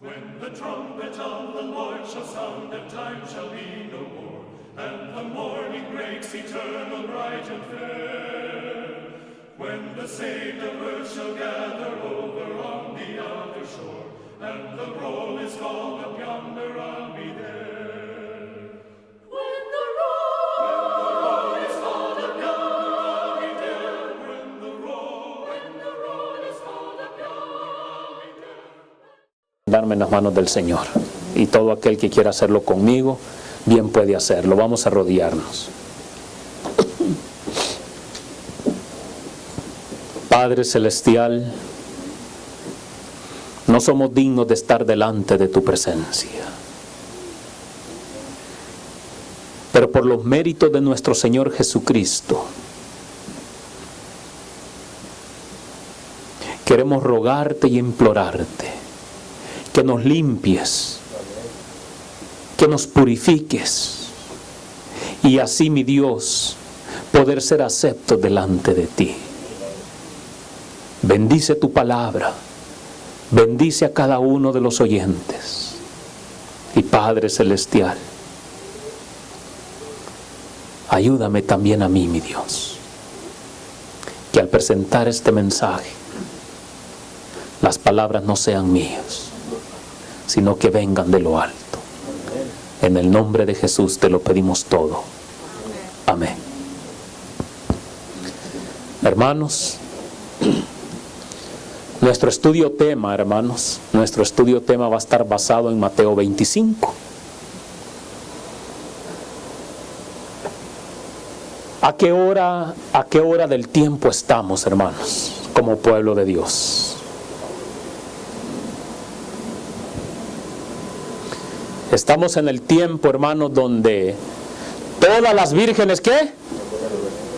When the trumpet of the Lord shall sound, and time shall be no more, and the morning breaks eternal, bright and fair. When the saved of earth shall gather over on the other shore, and the roll is called up yonder, I'll be there. When the roll is called up yonder, I'll be there. When the roll is called up yonder, I'll be there. Darme en las manos del Señor, y todo aquel que quiera hacerlo conmigo, bien puede hacerlo. Vamos a arrodillarnos. Padre Celestial, no somos dignos de estar delante de tu presencia, pero por los méritos de nuestro Señor Jesucristo, queremos rogarte y implorarte que nos limpies, que nos purifiques, y así, mi Dios, poder ser aceptos delante de ti. Bendice tu palabra, bendice a cada uno de los oyentes. Y Padre Celestial, ayúdame también a mí, mi Dios, que al presentar este mensaje, las palabras no sean mías, sino que vengan de lo alto. En el nombre de Jesús te lo pedimos todo. Amén. Hermanos, nuestro estudio tema va a estar basado en Mateo 25. ¿A qué hora del tiempo estamos, hermanos, como pueblo de Dios? Estamos en el tiempo, hermanos, donde todas las vírgenes, ¿qué?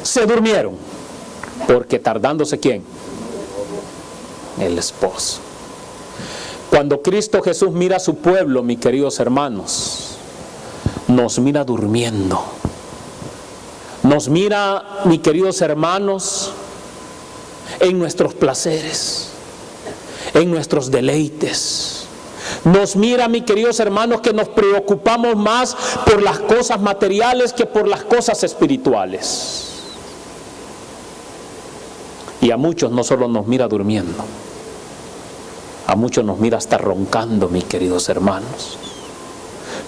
Se durmieron. Porque tardándose, ¿quién? El esposo. Cuando Cristo Jesús mira a su pueblo, mis queridos hermanos, nos mira durmiendo. Nos mira, mis queridos hermanos, en nuestros placeres, en nuestros deleites. Nos mira, mis queridos hermanos, que nos preocupamos más por las cosas materiales que por las cosas espirituales. Y a muchos no solo nos mira durmiendo, a muchos nos mira hasta roncando, mis queridos hermanos.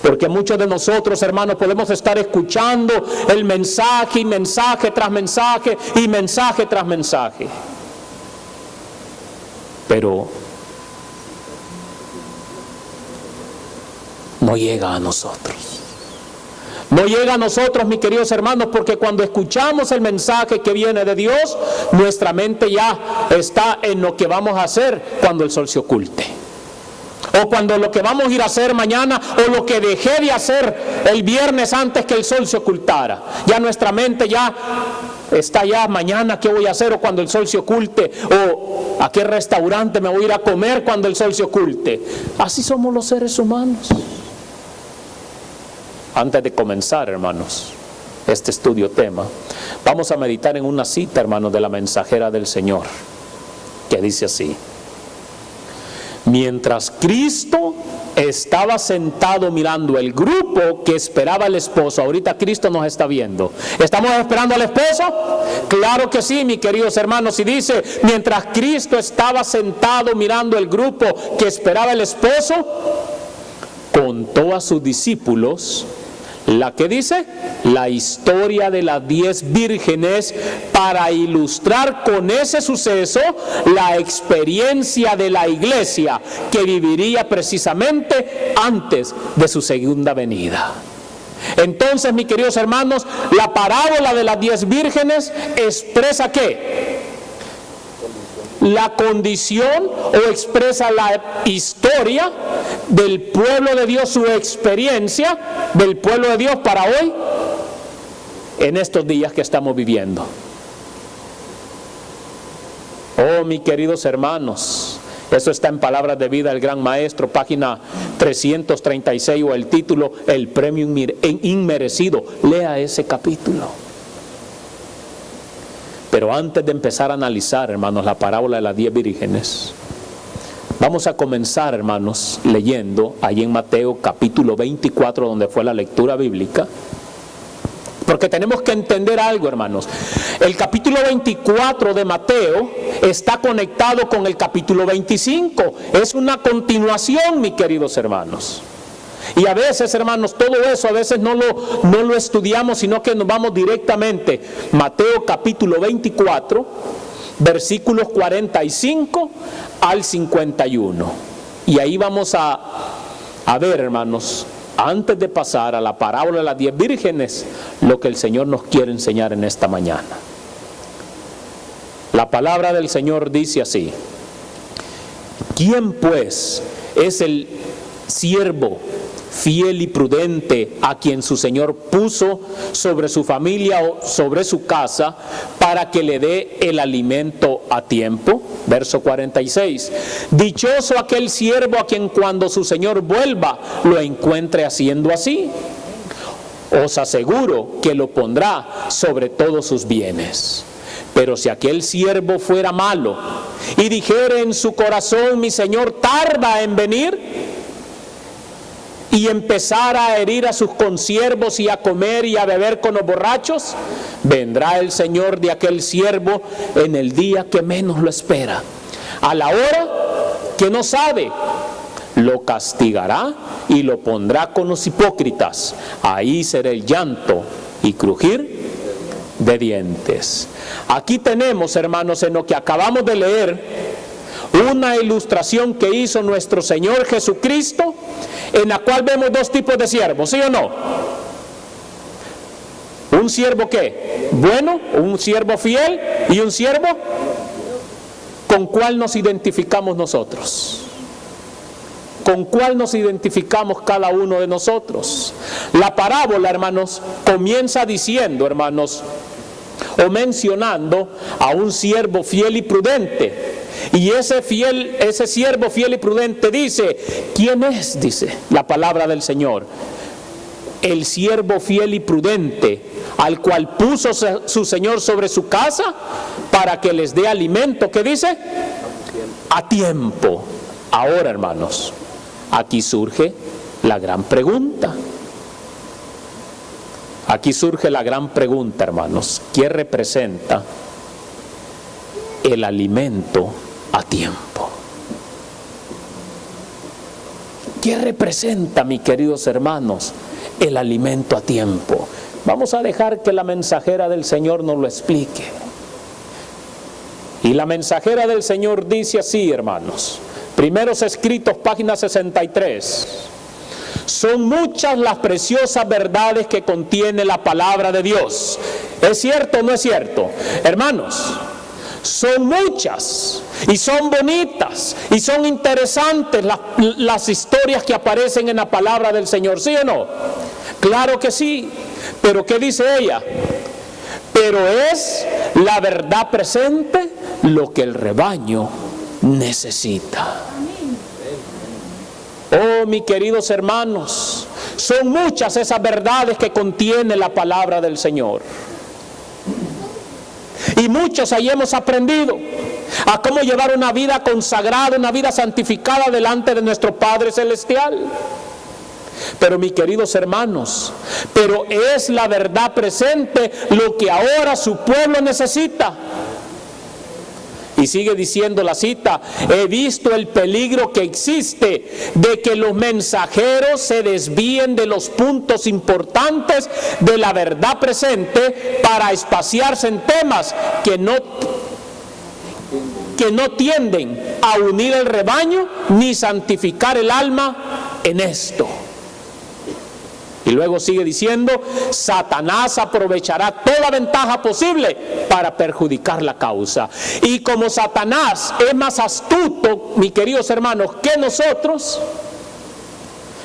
Porque muchos de nosotros, hermanos, podemos estar escuchando el mensaje y mensaje tras mensaje y mensaje tras mensaje, pero no llega a nosotros. No llega a nosotros, mis queridos hermanos, porque cuando escuchamos el mensaje que viene de Dios, nuestra mente ya está en lo que vamos a hacer cuando el sol se oculte, o cuando lo que vamos a ir a hacer mañana, o lo que dejé de hacer el viernes antes que el sol se ocultara. Ya nuestra mente ya está ya mañana qué voy a hacer, o cuando el sol se oculte, o a qué restaurante me voy a ir a comer cuando el sol se oculte. Así somos los seres humanos. Antes de comenzar, hermanos, este estudio tema, vamos a meditar en una cita, hermanos, de la mensajera del Señor, que dice así: mientras Cristo estaba sentado mirando el grupo que esperaba al esposo. Ahorita Cristo nos está viendo. ¿Estamos esperando al esposo? Claro que sí, mis queridos hermanos. Y dice, mientras Cristo estaba sentado mirando el grupo que esperaba el esposo, contó a sus discípulos la que dice, la historia de las 10 vírgenes, para ilustrar con ese suceso la experiencia de la iglesia que viviría precisamente antes de su segunda venida. Entonces, mis queridos hermanos, la parábola de las 10 vírgenes expresa ¿qué? La condición, o expresa la historia del pueblo de Dios, su experiencia del pueblo de Dios para hoy, en estos días que estamos viviendo. Oh, mis queridos hermanos, eso está en Palabras de Vida del Gran Maestro, página 336, o el título, El Premio Inmerecido. Lea ese capítulo. Pero antes de empezar a analizar, hermanos, la parábola de las 10 vírgenes, Vamos a comenzar, hermanos, leyendo ahí en Mateo capítulo 24, donde fue la lectura bíblica. Porque tenemos que entender algo, hermanos. El capítulo 24 de Mateo está conectado con el capítulo 25. Es una continuación, mis queridos hermanos. Y a veces, hermanos, todo eso a veces no lo estudiamos, sino que nos vamos directamente. Mateo capítulo 24, versículos 45 al 51. Y ahí vamos a ver, hermanos, antes de pasar a la parábola de las 10 vírgenes, lo que el Señor nos quiere enseñar en esta mañana. La palabra del Señor dice así: ¿quién pues es el siervo fiel y prudente a quien su Señor puso sobre su familia o sobre su casa para que le dé el alimento a tiempo? Verso 46. Dichoso aquel siervo a quien cuando su Señor vuelva lo encuentre haciendo así. Os aseguro que lo pondrá sobre todos sus bienes. Pero si aquel siervo fuera malo y dijere en su corazón: mi Señor tarda en venir, y empezar a herir a sus consiervos y a comer y a beber con los borrachos, vendrá el Señor de aquel siervo en el día que menos lo espera, a la hora que no sabe. Lo castigará y lo pondrá con los hipócritas. Ahí será el llanto y crujir de dientes. Aquí tenemos, hermanos, en lo que acabamos de leer, una ilustración que hizo nuestro Señor Jesucristo, en la cual vemos dos tipos de siervos, ¿sí o no? Un siervo ¿qué? Bueno, un siervo fiel y un siervo ¿con cuál nos identificamos nosotros? ¿Con cuál nos identificamos cada uno de nosotros? La parábola, hermanos, comienza diciendo, hermanos, o mencionando a un siervo fiel y prudente. Y ese siervo fiel y prudente dice: ¿quién es? Dice la palabra del Señor. El siervo fiel y prudente al cual puso su Señor sobre su casa para que les dé alimento. ¿Qué dice? A tiempo. Ahora, hermanos, aquí surge la gran pregunta. Aquí surge la gran pregunta, hermanos. ¿Qué representa el alimento a tiempo? ¿Qué representa, mis queridos hermanos, el alimento a tiempo? Vamos a dejar que la mensajera del Señor nos lo explique. Y la mensajera del Señor dice así, hermanos. Primeros Escritos, página 63. Son muchas las preciosas verdades que contiene la palabra de Dios. ¿Es cierto o no es cierto? Hermanos, son muchas y son bonitas y son interesantes las historias que aparecen en la palabra del Señor, ¿sí o no? Claro que sí, pero ¿qué dice ella? Pero es la verdad presente lo que el rebaño necesita. Oh, mis queridos hermanos, son muchas esas verdades que contiene la palabra del Señor. Y muchos ahí hemos aprendido a cómo llevar una vida consagrada, una vida santificada delante de nuestro Padre Celestial. Pero mis queridos hermanos, pero es la verdad presente lo que ahora su pueblo necesita. Y sigue diciendo la cita: he visto el peligro que existe de que los mensajeros se desvíen de los puntos importantes de la verdad presente para espaciarse en temas que no tienden a unir el rebaño ni santificar el alma en esto. Y luego sigue diciendo: Satanás aprovechará toda ventaja posible para perjudicar la causa. Y como Satanás es más astuto, mis queridos hermanos, que nosotros,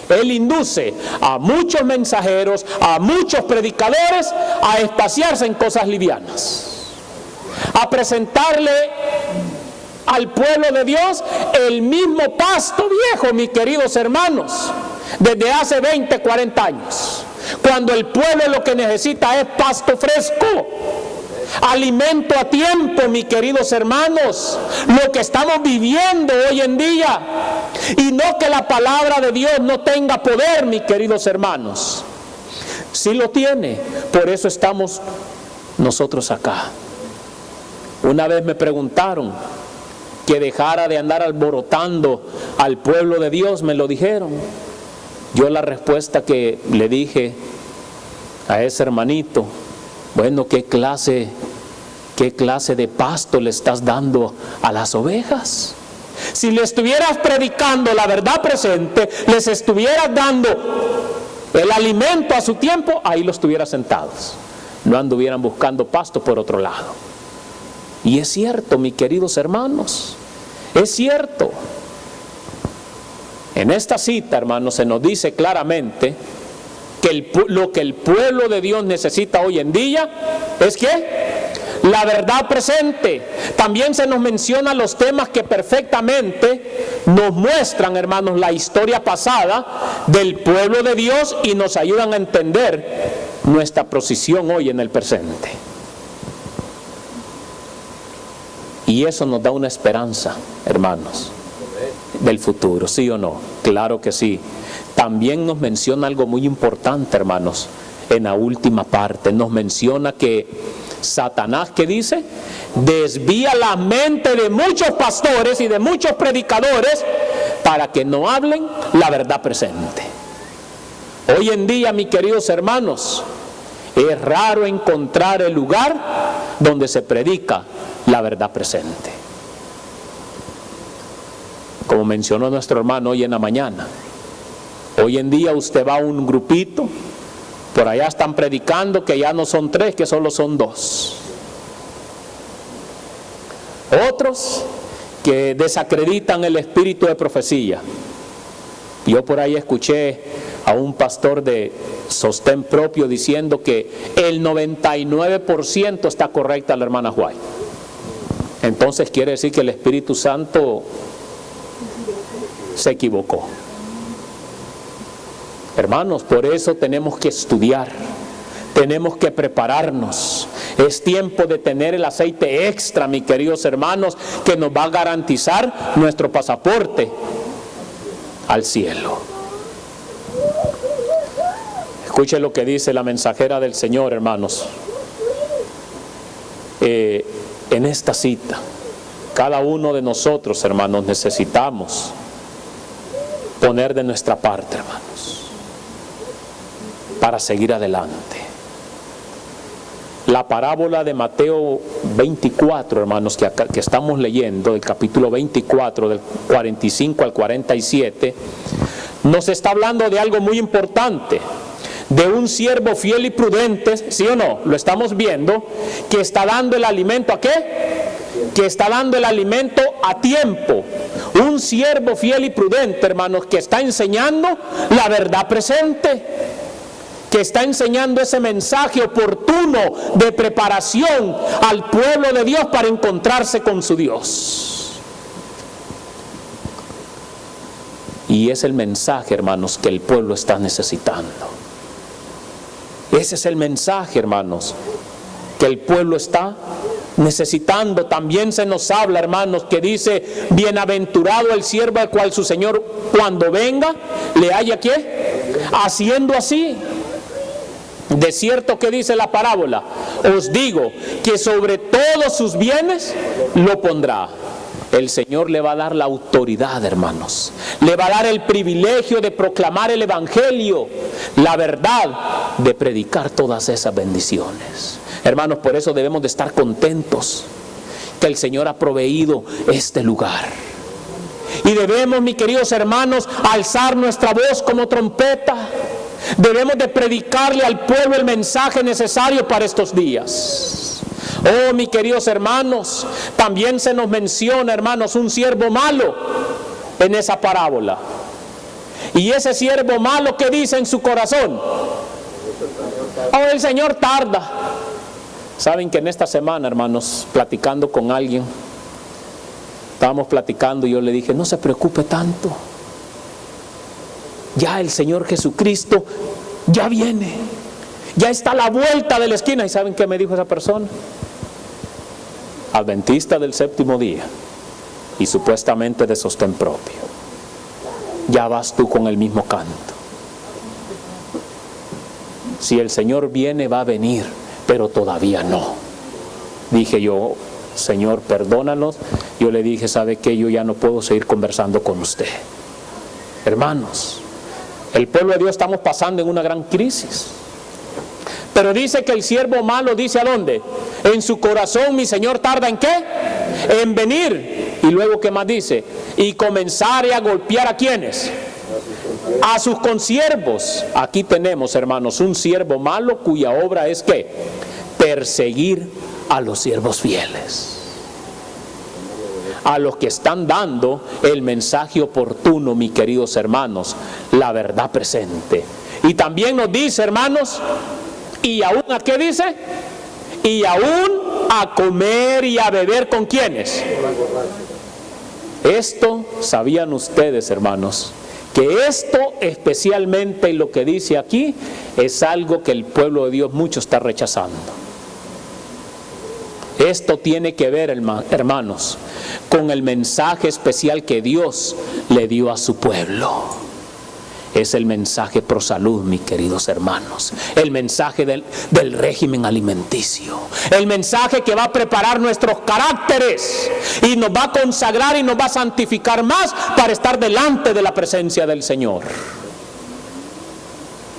él induce a muchos mensajeros, a muchos predicadores a espaciarse en cosas livianas, a presentarle al pueblo de Dios el mismo pasto viejo, mis queridos hermanos, desde hace 20, 40 años, cuando el pueblo lo que necesita es pasto fresco. Alimento a tiempo, mis queridos hermanos, lo que estamos viviendo hoy en día. Y no que la palabra de Dios no tenga poder, mis queridos hermanos. Sí lo tiene, por eso estamos nosotros acá. Una vez me preguntaron que dejara de andar alborotando al pueblo de Dios, me lo dijeron. Yo la respuesta que le dije a ese hermanito, bueno, ¿qué clase de pasto le estás dando a las ovejas? Si le estuvieras predicando la verdad presente, les estuvieras dando el alimento a su tiempo, ahí los estuvieras sentados. No anduvieran buscando pasto por otro lado. Y es cierto, mis queridos hermanos, es cierto. En esta cita, hermanos, se nos dice claramente que lo que el pueblo de Dios necesita hoy en día es ¿qué? La verdad presente. También se nos menciona los temas que perfectamente nos muestran, hermanos, la historia pasada del pueblo de Dios y nos ayudan a entender nuestra posición hoy en el presente. Y eso nos da una esperanza, hermanos, del futuro, ¿sí o no? Claro que sí. También nos menciona algo muy importante, hermanos, en la última parte. Nos menciona que Satanás, ¿qué dice? Desvía la mente de muchos pastores y de muchos predicadores para que no hablen la verdad presente. Hoy en día, mis queridos hermanos, es raro encontrar el lugar donde se predica la verdad presente. Como mencionó nuestro hermano hoy en la mañana, hoy en día usted va a un grupito, por allá están predicando que ya no son 3, que solo son 2. Otros que desacreditan el espíritu de profecía. Yo por ahí escuché a un pastor de sostén propio diciendo que el 99% está correcta la hermana White. Entonces quiere decir que el Espíritu Santo se equivocó. Hermanos, por eso tenemos que estudiar, tenemos que prepararnos. Es tiempo de tener el aceite extra, mis queridos hermanos, que nos va a garantizar nuestro pasaporte al cielo. Escuche lo que dice la mensajera del Señor, hermanos. En esta cita, cada uno de nosotros, hermanos, necesitamos poner de nuestra parte, hermanos, para seguir adelante. La parábola de Mateo 24, hermanos, que estamos leyendo, del capítulo 24, del 45 al 47, nos está hablando de algo muy importante, de un siervo fiel y prudente, ¿sí o no? Lo estamos viendo, que está dando el alimento ¿a qué? Que está dando el alimento a tiempo. Un siervo fiel y prudente, hermanos, que está enseñando la verdad presente, que está enseñando ese mensaje oportuno de preparación al pueblo de Dios para encontrarse con su Dios. Y es el mensaje, hermanos, que el pueblo está necesitando. Ese es el mensaje, hermanos, que el pueblo está necesitando. También se nos habla, hermanos, que dice: bienaventurado el siervo al cual su Señor cuando venga le haya ¿qué? Haciendo así. De cierto que dice la parábola, os digo que sobre todos sus bienes lo pondrá. El Señor le va a dar la autoridad, hermanos. Le va a dar el privilegio de proclamar el Evangelio, la verdad, de predicar todas esas bendiciones. Hermanos, por eso debemos de estar contentos que el Señor ha proveído este lugar. Y debemos, mis queridos hermanos, alzar nuestra voz como trompeta. Debemos de predicarle al pueblo el mensaje necesario para estos días. Oh, mis queridos hermanos, también se nos menciona, hermanos, un siervo malo en esa parábola. Y ese siervo malo, ¿qué dice en su corazón? Oh, el Señor tarda. Saben que en esta semana, hermanos, platicando con alguien, estábamos platicando y yo le dije: no se preocupe tanto. Ya el Señor Jesucristo ya viene. Ya está a la vuelta de la esquina. ¿Y saben qué me dijo esa persona? adventista del séptimo día y supuestamente de sostén propio. Ya vas tú con el mismo canto. Si el Señor viene, va a venir, pero todavía no. Dije yo, Señor, perdónanos. Yo le dije, ¿sabe qué? Yo ya no puedo seguir conversando con usted. Hermanos, el pueblo de Dios estamos pasando en una gran crisis. Pero dice que el siervo malo dice ¿a dónde? En su corazón, mi Señor tarda ¿en qué? En venir. Y luego, ¿qué más dice? Y comenzar a golpear ¿a quiénes? A sus consiervos. Aquí tenemos, hermanos, un siervo malo cuya obra es ¿qué? Perseguir a los siervos fieles, a los que están dando el mensaje oportuno, mis queridos hermanos, la verdad presente. Y también nos dice, hermanos, y aún ¿a qué dice? Y aún a comer y a beber ¿con quiénes? Esto, ¿sabían ustedes, hermanos? Que esto especialmente lo que dice aquí es algo que el pueblo de Dios mucho está rechazando. Esto tiene que ver, hermanos, con el mensaje especial que Dios le dio a su pueblo. Es el mensaje pro salud, mis queridos hermanos. El mensaje del régimen alimenticio. El mensaje que va a preparar nuestros caracteres y nos va a consagrar y nos va a santificar más para estar delante de la presencia del Señor.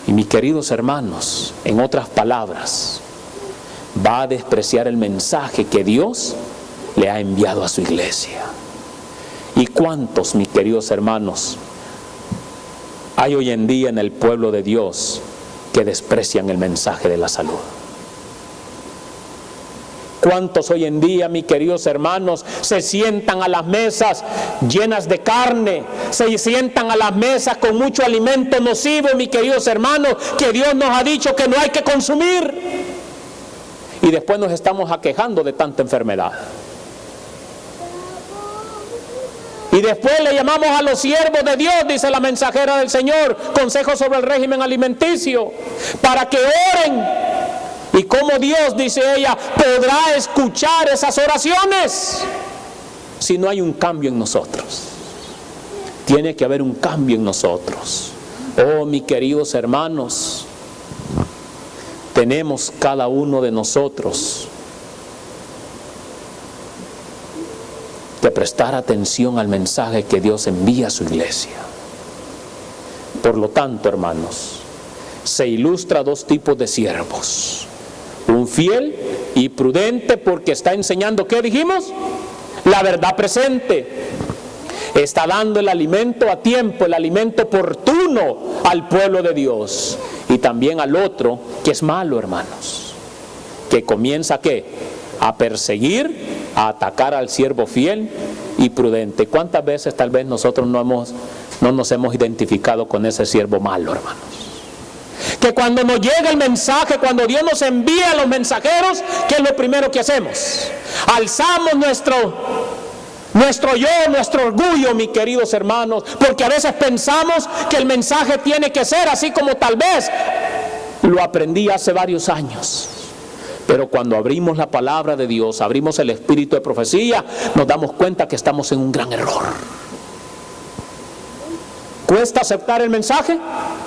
Y mis queridos hermanos, en otras palabras, va a despreciar el mensaje que Dios le ha enviado a su iglesia. ¿Y cuántos, mis queridos hermanos, hay hoy en día en el pueblo de Dios que desprecian el mensaje de la salud? ¿Cuántos hoy en día, mis queridos hermanos, se sientan a las mesas llenas de carne, se sientan a las mesas con mucho alimento nocivo, mis queridos hermanos, que Dios nos ha dicho que no hay que consumir? Y después nos estamos aquejando de tanta enfermedad. Y después le llamamos a los siervos de Dios, dice la mensajera del Señor, consejos sobre el régimen alimenticio, para que oren. Y cómo Dios, dice ella, podrá escuchar esas oraciones si no hay un cambio en nosotros. Tiene que haber un cambio en nosotros. Oh, mis queridos hermanos, tenemos cada uno de nosotros de prestar atención al mensaje que Dios envía a su iglesia. Por lo tanto, hermanos, se ilustra dos tipos de siervos: un fiel y prudente, porque está enseñando, ¿qué dijimos? La verdad presente. Está dando el alimento a tiempo, el alimento oportuno al pueblo de Dios. Y también al otro, que es malo, hermanos, que comienza ¿qué? A perseguir, a atacar al siervo fiel y prudente. ¿Cuántas veces tal vez nosotros no nos hemos identificado con ese siervo malo, hermanos? Que cuando nos llega el mensaje, cuando Dios nos envía a los mensajeros, ¿qué es lo primero que hacemos? Alzamos nuestro yo, nuestro orgullo, mis queridos hermanos, porque a veces pensamos que el mensaje tiene que ser así como tal vez lo aprendí hace varios años. Pero cuando abrimos la palabra de Dios, abrimos el espíritu de profecía, nos damos cuenta que estamos en un gran error. ¿Cuesta aceptar el mensaje?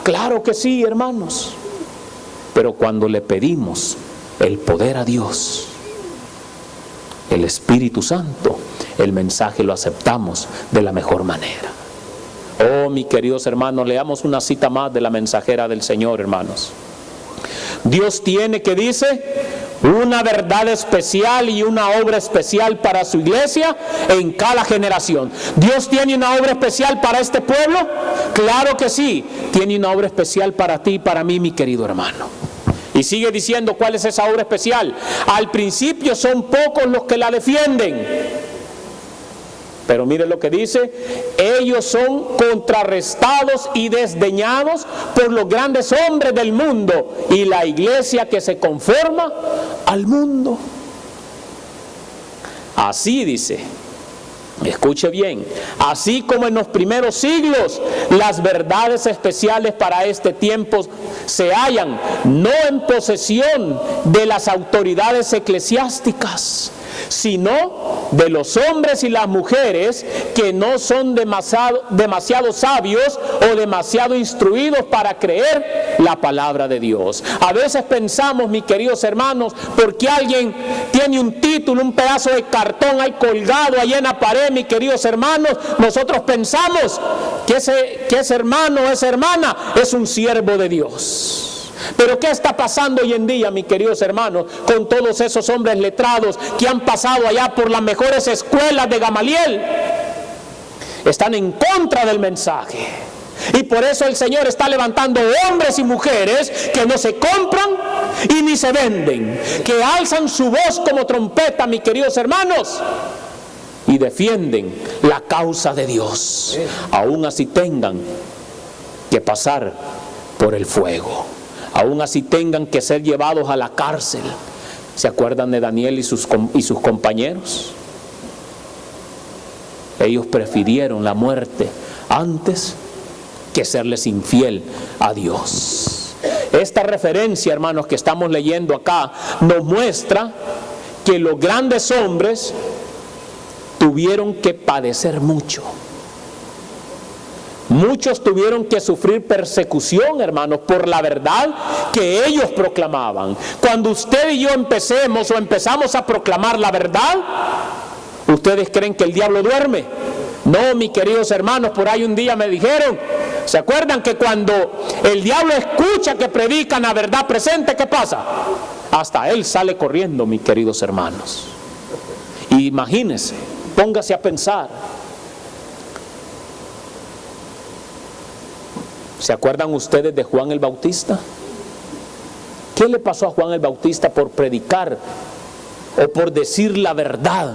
Claro que sí, hermanos. Pero cuando le pedimos el poder a Dios, el Espíritu Santo, el mensaje lo aceptamos de la mejor manera. Oh, mis queridos hermanos, leamos una cita más de la mensajera del Señor, hermanos. Dios tiene, que dice, una verdad especial y una obra especial para su iglesia en cada generación. ¿Dios tiene una obra especial para este pueblo? Claro que sí, tiene una obra especial para ti y para mí, mi querido hermano. Y sigue diciendo cuál es esa obra especial. Al principio son pocos los que la defienden. Pero mire lo que dice: ellos son contrarrestados y desdeñados por los grandes hombres del mundo y la iglesia que se conforma al mundo. Así dice, escuche bien, así como en los primeros siglos las verdades especiales para este tiempo se hallan no en posesión de las autoridades eclesiásticas, sino de los hombres y las mujeres que no son demasiado sabios o demasiado instruidos para creer la palabra de Dios. A veces pensamos, mis queridos hermanos, porque alguien tiene un título, un pedazo de cartón ahí colgado ahí en la pared, mis queridos hermanos, nosotros pensamos que ese hermano o esa hermana es un siervo de Dios. Pero ¿qué está pasando hoy en día, mis queridos hermanos, con todos esos hombres letrados que han pasado allá por las mejores escuelas de Gamaliel? Están en contra del mensaje. Y por eso el Señor está levantando hombres y mujeres que no se compran y ni se venden, que alzan su voz como trompeta, mis queridos hermanos, y defienden la causa de Dios, aún así tengan que pasar por el fuego, aún así tengan que ser llevados a la cárcel. ¿Se acuerdan de Daniel y sus compañeros? Ellos prefirieron la muerte antes que serles infiel a Dios. Esta referencia, hermanos, que estamos leyendo acá, nos muestra que los grandes hombres tuvieron que padecer mucho. Muchos tuvieron que sufrir persecución, hermanos, por la verdad que ellos proclamaban. Cuando usted y yo empezamos a proclamar la verdad, ¿ustedes creen que el diablo duerme? No, mis queridos hermanos, por ahí un día me dijeron, ¿se acuerdan que cuando el diablo escucha que predican la verdad presente, qué pasa? Hasta él sale corriendo, mis queridos hermanos. Y imagínense, póngase a pensar. ¿Se acuerdan ustedes de Juan el Bautista? ¿Qué le pasó a Juan el Bautista por predicar o por decir la verdad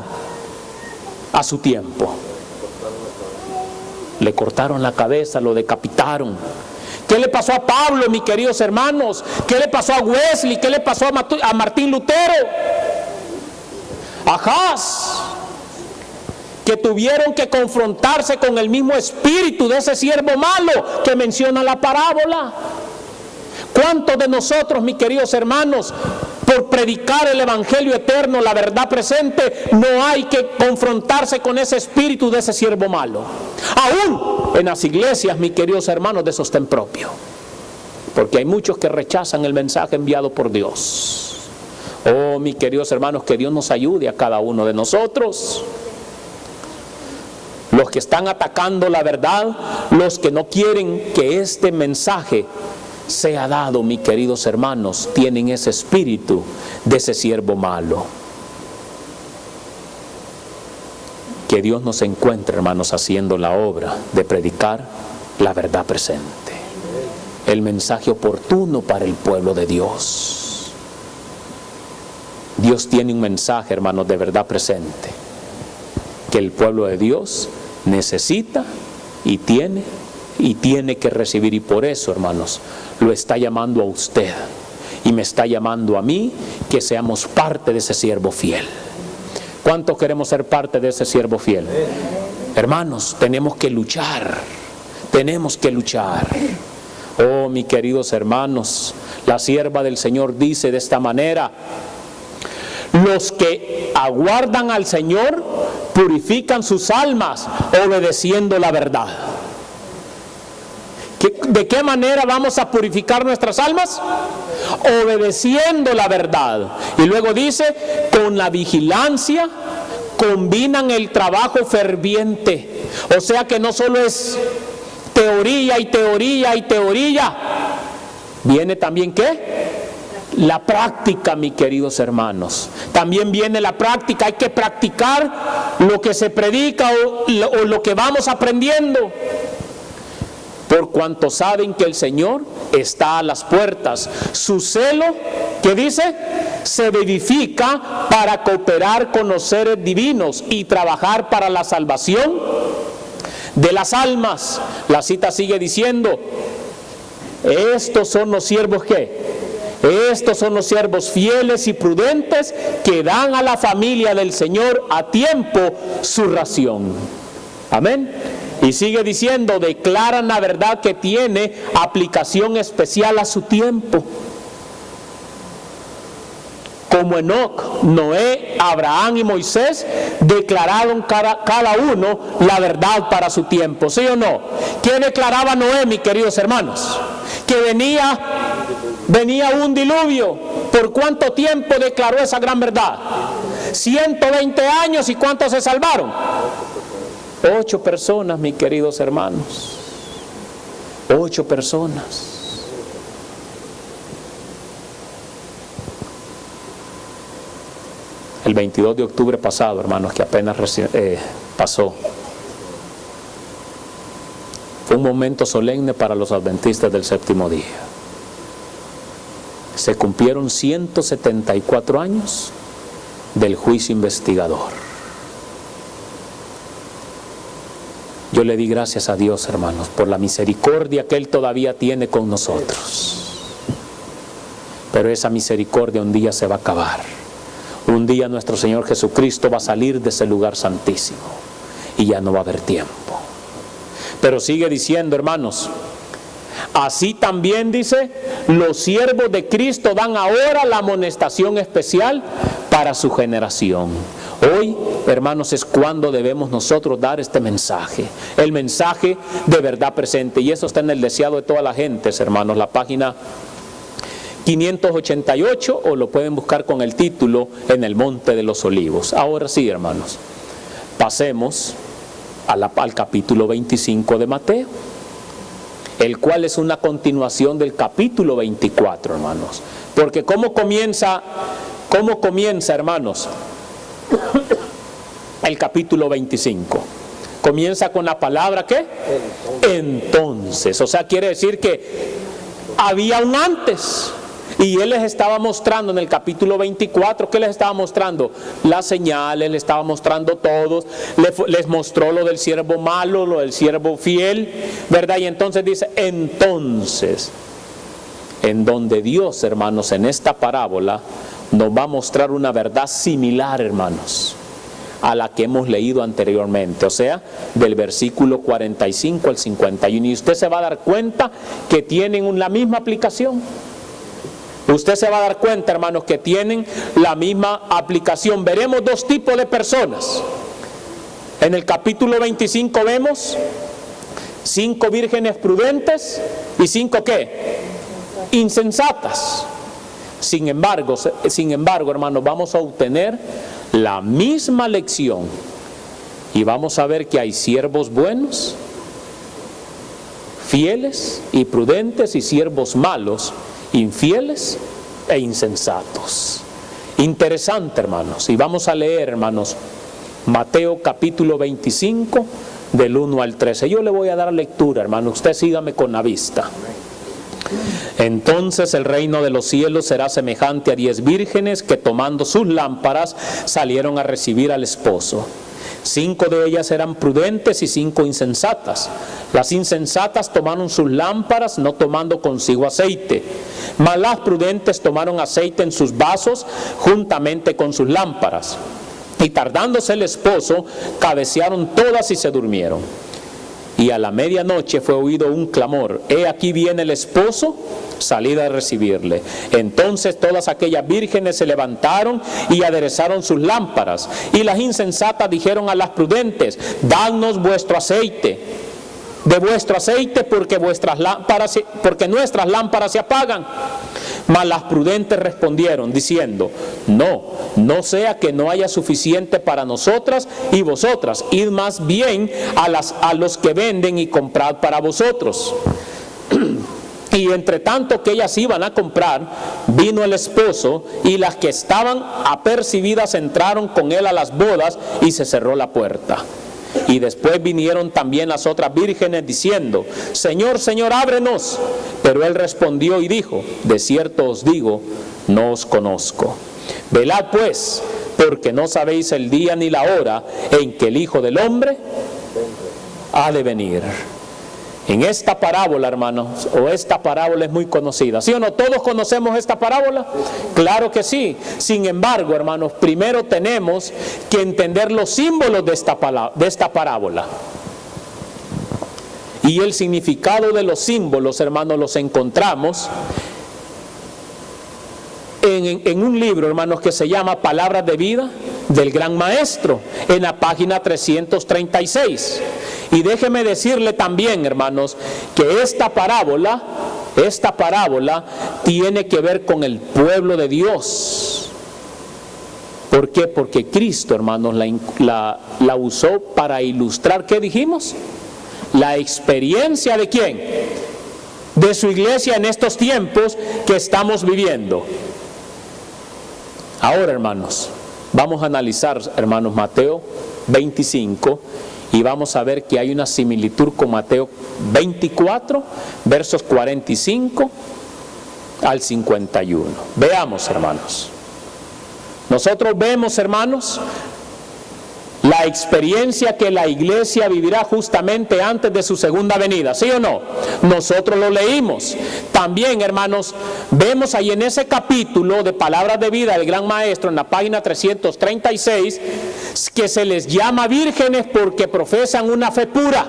a su tiempo? Le cortaron la cabeza, lo decapitaron. ¿Qué le pasó a Pablo, mis queridos hermanos? ¿Qué le pasó a Wesley? ¿Qué le pasó a Martín Lutero? A Haas, que tuvieron que confrontarse con el mismo espíritu de ese siervo malo que menciona la parábola. ¿Cuántos de nosotros, mis queridos hermanos, por predicar el evangelio eterno, la verdad presente, no hay que confrontarse con ese espíritu de ese siervo malo? Aún en las iglesias, mis queridos hermanos, de sostén propio, porque hay muchos que rechazan el mensaje enviado por Dios. Oh, mis queridos hermanos, que Dios nos ayude a cada uno de nosotros. Los que están atacando la verdad, los que no quieren que este mensaje sea dado, mis queridos hermanos, tienen ese espíritu de ese siervo malo. Que Dios nos encuentre, hermanos, haciendo la obra de predicar la verdad presente, el mensaje oportuno para el pueblo de Dios. Dios tiene un mensaje, hermanos, de verdad presente, que el pueblo de Dios necesita y tiene que recibir, y por eso, hermanos, lo está llamando a usted y me está llamando a mí, que seamos parte de ese siervo fiel. ¿Cuántos queremos ser parte de ese siervo fiel? Hermanos, tenemos que luchar. Oh, mis queridos hermanos, la sierva del Señor dice de esta manera: los que aguardan al Señor purifican sus almas obedeciendo la verdad. ¿De qué manera vamos a purificar nuestras almas? Obedeciendo la verdad. Y luego dice, con la vigilancia combinan el trabajo ferviente. O sea que no solo es teoría y teoría y teoría. Viene también ¿qué? La práctica, mis queridos hermanos. También viene la práctica. Hay que practicar lo que se predica o lo que vamos aprendiendo. Por cuanto saben que el Señor está a las puertas. Su celo, ¿qué dice? Se vivifica para cooperar con los seres divinos y trabajar para la salvación de las almas. La cita sigue diciendo, estos son los siervos ¿qué? Estos son los siervos fieles y prudentes que dan a la familia del Señor a tiempo su ración. Amén. Y sigue diciendo, declaran la verdad que tiene aplicación especial a su tiempo. como Enoc, Noé, Abraham y Moisés declararon cada uno la verdad para su tiempo, ¿sí o no? ¿Qué declaraba Noé, mis queridos hermanos? Que venía un diluvio. ¿Por cuánto tiempo declaró esa gran verdad? 120 años. ¿Y cuántos se salvaron? 8 personas, mis queridos hermanos. 8 personas. El 22 de octubre pasado, hermanos, que apenas pasó, fue un momento solemne para los adventistas del séptimo día. Se cumplieron 174 años del juicio investigador. Yo le di gracias a Dios, hermanos, por la misericordia que Él todavía tiene con nosotros. Pero esa misericordia un día se va a acabar. Un día nuestro Señor Jesucristo va a salir de ese lugar santísimo y ya no va a haber tiempo. Pero sigue diciendo, hermanos, así también dice, los siervos de Cristo dan ahora la amonestación especial para su generación. Hoy, hermanos, es cuando debemos nosotros dar este mensaje, el mensaje de verdad presente. Y eso está en el deseado de toda la gente, hermanos, la página 588, o lo pueden buscar con el título En el Monte de los Olivos. Ahora sí, hermanos, pasemos al capítulo 25 de Mateo, el cual es una continuación del capítulo 24, hermanos. Porque ¿cómo comienza, hermanos, el capítulo 25? Comienza con la palabra ¿qué? Entonces. O sea, quiere decir que había un antes. Y Él les estaba mostrando en el capítulo 24, ¿qué les estaba mostrando? Las señales, les estaba mostrando todos, les mostró lo del siervo malo, lo del siervo fiel, ¿verdad? Y entonces dice, entonces, en donde Dios, hermanos, en esta parábola, nos va a mostrar una verdad similar, hermanos, a la que hemos leído anteriormente, o sea, del versículo 45 al 51. Y usted se va a dar cuenta que tienen la misma aplicación. Usted se va a dar cuenta, hermanos, que tienen la misma aplicación. Veremos 2 tipos de personas. En el capítulo 25 vemos 5 vírgenes prudentes y 5 ¿qué? Insensatas. Sin embargo, hermanos, vamos a obtener la misma lección y vamos a ver que hay siervos buenos, fieles y prudentes, y siervos malos, infieles e insensatos. Interesante, hermanos. Y vamos a leer, hermanos, Mateo capítulo 25 del 1 al 13. Yo le voy a dar lectura, hermano. Usted sígame con la vista. Entonces el reino de los cielos será semejante a 10 vírgenes que, tomando sus lámparas, salieron a recibir al esposo. 5 de ellas eran prudentes y 5 insensatas. Las insensatas tomaron sus lámparas, no tomando consigo aceite, mas las prudentes tomaron aceite en sus vasos juntamente con sus lámparas. Y tardándose el esposo, cabecearon todas y se durmieron. Y a la medianoche fue oído un clamor: he aquí viene el esposo, salid a recibirle. Entonces todas aquellas vírgenes se levantaron y aderezaron sus lámparas. Y las insensatas dijeron a las prudentes: dadnos vuestro aceite, de vuestro aceite, porque nuestras lámparas se apagan. Mas las prudentes respondieron diciendo: no sea que no haya suficiente para nosotras y vosotras, id más bien a los que venden y comprad para vosotros. Y entre tanto que ellas iban a comprar, vino el esposo, y las que estaban apercibidas entraron con él a las bodas, y se cerró la puerta. Y después vinieron también las otras vírgenes diciendo: Señor, Señor, ábrenos. Pero él respondió y dijo: de cierto os digo, no os conozco. Velad pues, porque no sabéis el día ni la hora en que el Hijo del Hombre ha de venir. En esta parábola, hermanos, esta parábola es muy conocida, ¿sí o no? ¿Todos conocemos esta parábola? Claro que sí. Sin embargo, hermanos, primero tenemos que entender los símbolos de esta parábola. Y el significado de los símbolos, hermanos, los encontramos en un libro, hermanos, que se llama Palabras de Vida del Gran Maestro, en la página 336. Y déjeme decirle también, hermanos, que esta parábola tiene que ver con el pueblo de Dios. ¿Por qué? Porque Cristo, hermanos, la usó para ilustrar, ¿qué dijimos? La experiencia ¿de quién? De su iglesia en estos tiempos que estamos viviendo. Ahora, hermanos, vamos a analizar, hermanos, Mateo 25, y vamos a ver que hay una similitud con Mateo 24, versos 45 al 51. Veamos, hermanos. Nosotros vemos, hermanos, la experiencia que la iglesia vivirá justamente antes de su segunda venida, ¿sí o no? Nosotros lo leímos. También, hermanos, vemos ahí en ese capítulo de Palabras de Vida del Gran Maestro, en la página 336, que se les llama vírgenes porque profesan una fe pura.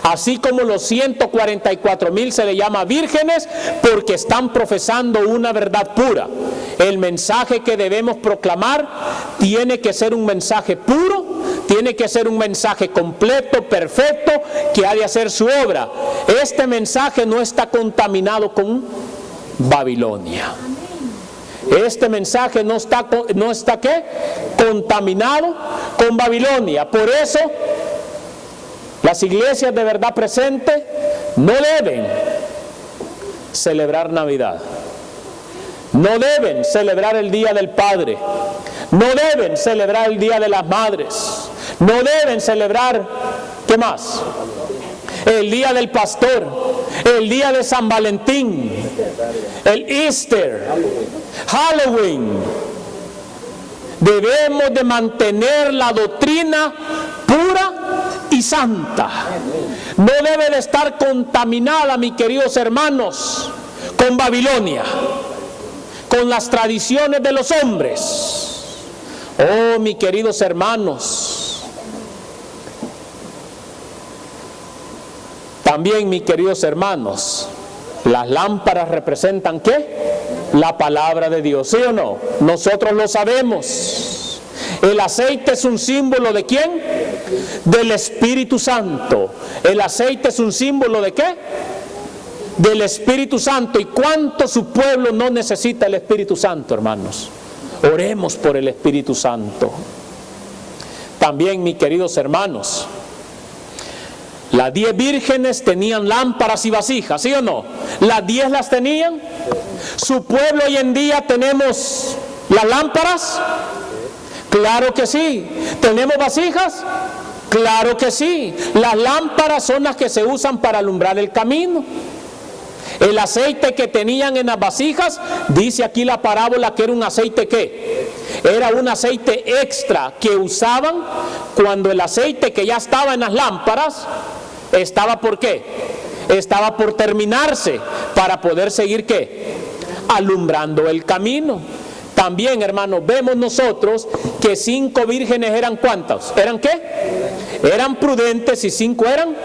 Así como los 144,000 se les llama vírgenes porque están profesando una verdad pura. El mensaje que debemos proclamar tiene que ser un mensaje puro, tiene que ser un mensaje completo, perfecto, que ha de hacer su obra. Este mensaje no está contaminado con Babilonia. Este mensaje no está ¿qué? Contaminado con Babilonia. Por eso las iglesias de verdad presente no deben celebrar Navidad, no deben celebrar el Día del Padre, no deben celebrar el Día de las Madres, no deben celebrar, ¿qué más? El Día del Pastor, el Día de San Valentín, el Easter, Halloween. Debemos de mantener la doctrina pura y santa. No debe de estar contaminada, mis queridos hermanos, con Babilonia, con las tradiciones de los hombres. Oh, mis queridos hermanos, también, mis queridos hermanos, las lámparas representan ¿qué? La palabra de Dios, ¿sí o no? Nosotros lo sabemos. El aceite es un símbolo ¿de quién? Del Espíritu Santo. El aceite es un símbolo ¿de qué? Del Espíritu Santo. ¿Y cuánto su pueblo no necesita el Espíritu Santo, hermanos? Oremos por el Espíritu Santo. También, mis queridos hermanos, las 10 vírgenes tenían lámparas y vasijas, ¿sí o no? Las 10 las tenían. Su pueblo hoy en día tenemos las lámparas. Claro que sí. ¿Tenemos vasijas? Claro que sí. Las lámparas son las que se usan para alumbrar el camino. El aceite que tenían en las vasijas, dice aquí la parábola que era un aceite ¿qué? Era un aceite extra que usaban cuando el aceite que ya estaba en las lámparas estaba ¿por qué? Estaba por terminarse para poder seguir ¿qué? Alumbrando el camino. También, hermanos, vemos nosotros que 5 vírgenes eran ¿cuántas? ¿Eran qué? Eran prudentes y 5 eran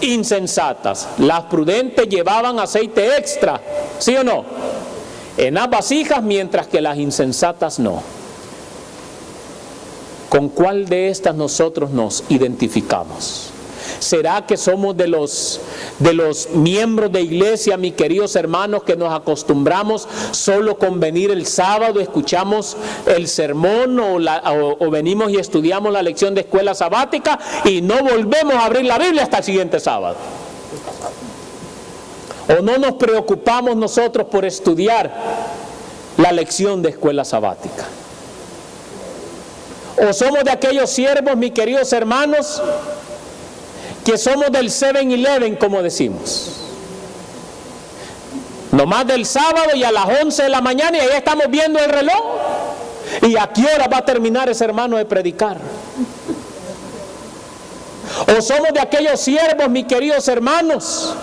insensatas. Las prudentes llevaban aceite extra, ¿sí o no? En las vasijas, mientras que las insensatas no. ¿Con cuál de estas nosotros nos identificamos? ¿Será que somos de los miembros de iglesia, mis queridos hermanos, que nos acostumbramos solo con venir el sábado, escuchamos el sermón o venimos y estudiamos la lección de escuela sabática y no volvemos a abrir la Biblia hasta el siguiente sábado? ¿O no nos preocupamos nosotros por estudiar la lección de escuela sabática? ¿O somos de aquellos siervos, mis queridos hermanos, que somos del 7-Eleven, como decimos? Nomás del sábado y a las 11 de la mañana y ahí estamos viendo el reloj. ¿Y a qué hora va a terminar ese hermano de predicar? ¿O somos de aquellos siervos, mis queridos hermanos,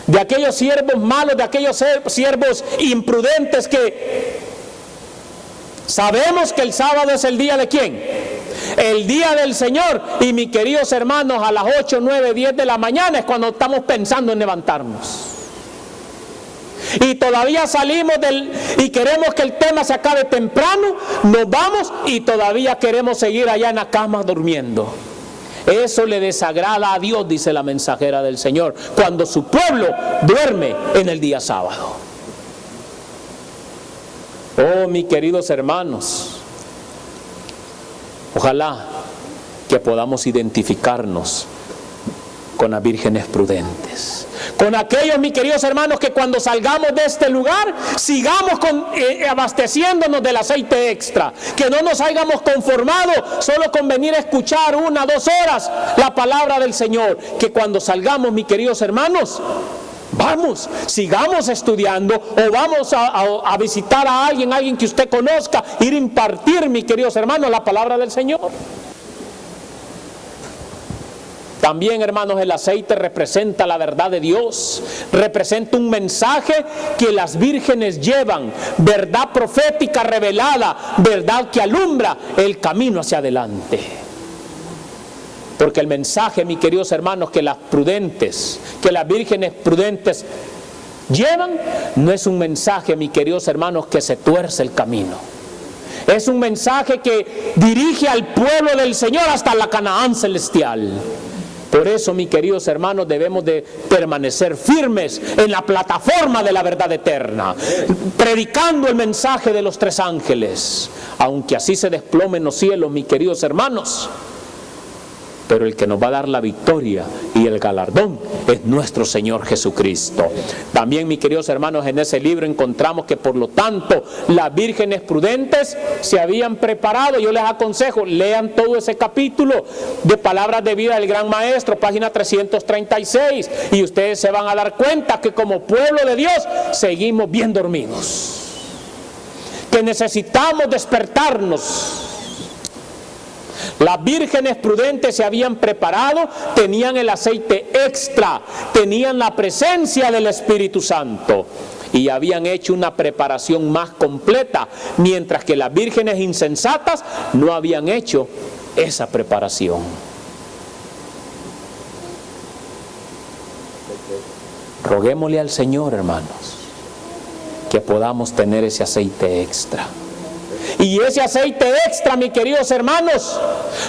de aquellos siervos malos, de aquellos siervos imprudentes que sabemos que el sábado es el día de quién? El día del Señor. Y mis queridos hermanos, a las 8, 9, 10 de la mañana es cuando estamos pensando en levantarnos. y todavía salimos y queremos que el tema se acabe temprano, nos vamos y todavía queremos seguir allá en la cama durmiendo. Eso le desagrada a Dios, dice la mensajera del Señor, cuando su pueblo duerme en el día sábado. Oh, mis queridos hermanos, ojalá que podamos identificarnos con las vírgenes prudentes, con aquellos, mis queridos hermanos, que cuando salgamos de este lugar sigamos abasteciéndonos del aceite extra, que no nos hayamos conformado solo con venir a escuchar 1 o 2 horas la palabra del Señor, que cuando salgamos, mis queridos hermanos, vamos, sigamos estudiando, o vamos a visitar a alguien que usted conozca, ir a impartir, mis queridos hermanos, la palabra del Señor. También, hermanos, el aceite representa la verdad de Dios, representa un mensaje que las vírgenes llevan, verdad profética revelada, verdad que alumbra el camino hacia adelante. Porque el mensaje, mis queridos hermanos, que las vírgenes prudentes llevan, no es un mensaje, mis queridos hermanos, que se tuerce el camino. Es un mensaje que dirige al pueblo del Señor hasta la Canaán celestial. Por eso, mis queridos hermanos, debemos de permanecer firmes en la plataforma de la verdad eterna, predicando el mensaje de los 3 ángeles, aunque así se desplomen los cielos, mis queridos hermanos. Pero el que nos va a dar la victoria y el galardón es nuestro Señor Jesucristo. También, mis queridos hermanos, en ese libro encontramos que por lo tanto las vírgenes prudentes se habían preparado. Yo les aconsejo, lean todo ese capítulo de Palabras de Vida del Gran Maestro, página 336, y ustedes se van a dar cuenta que como pueblo de Dios seguimos bien dormidos, que necesitamos despertarnos. Las vírgenes prudentes se habían preparado, tenían el aceite extra, tenían la presencia del Espíritu Santo y habían hecho una preparación más completa, mientras que las vírgenes insensatas no habían hecho esa preparación. Roguémosle al Señor, hermanos, que podamos tener ese aceite extra. Y ese aceite extra, mis queridos hermanos,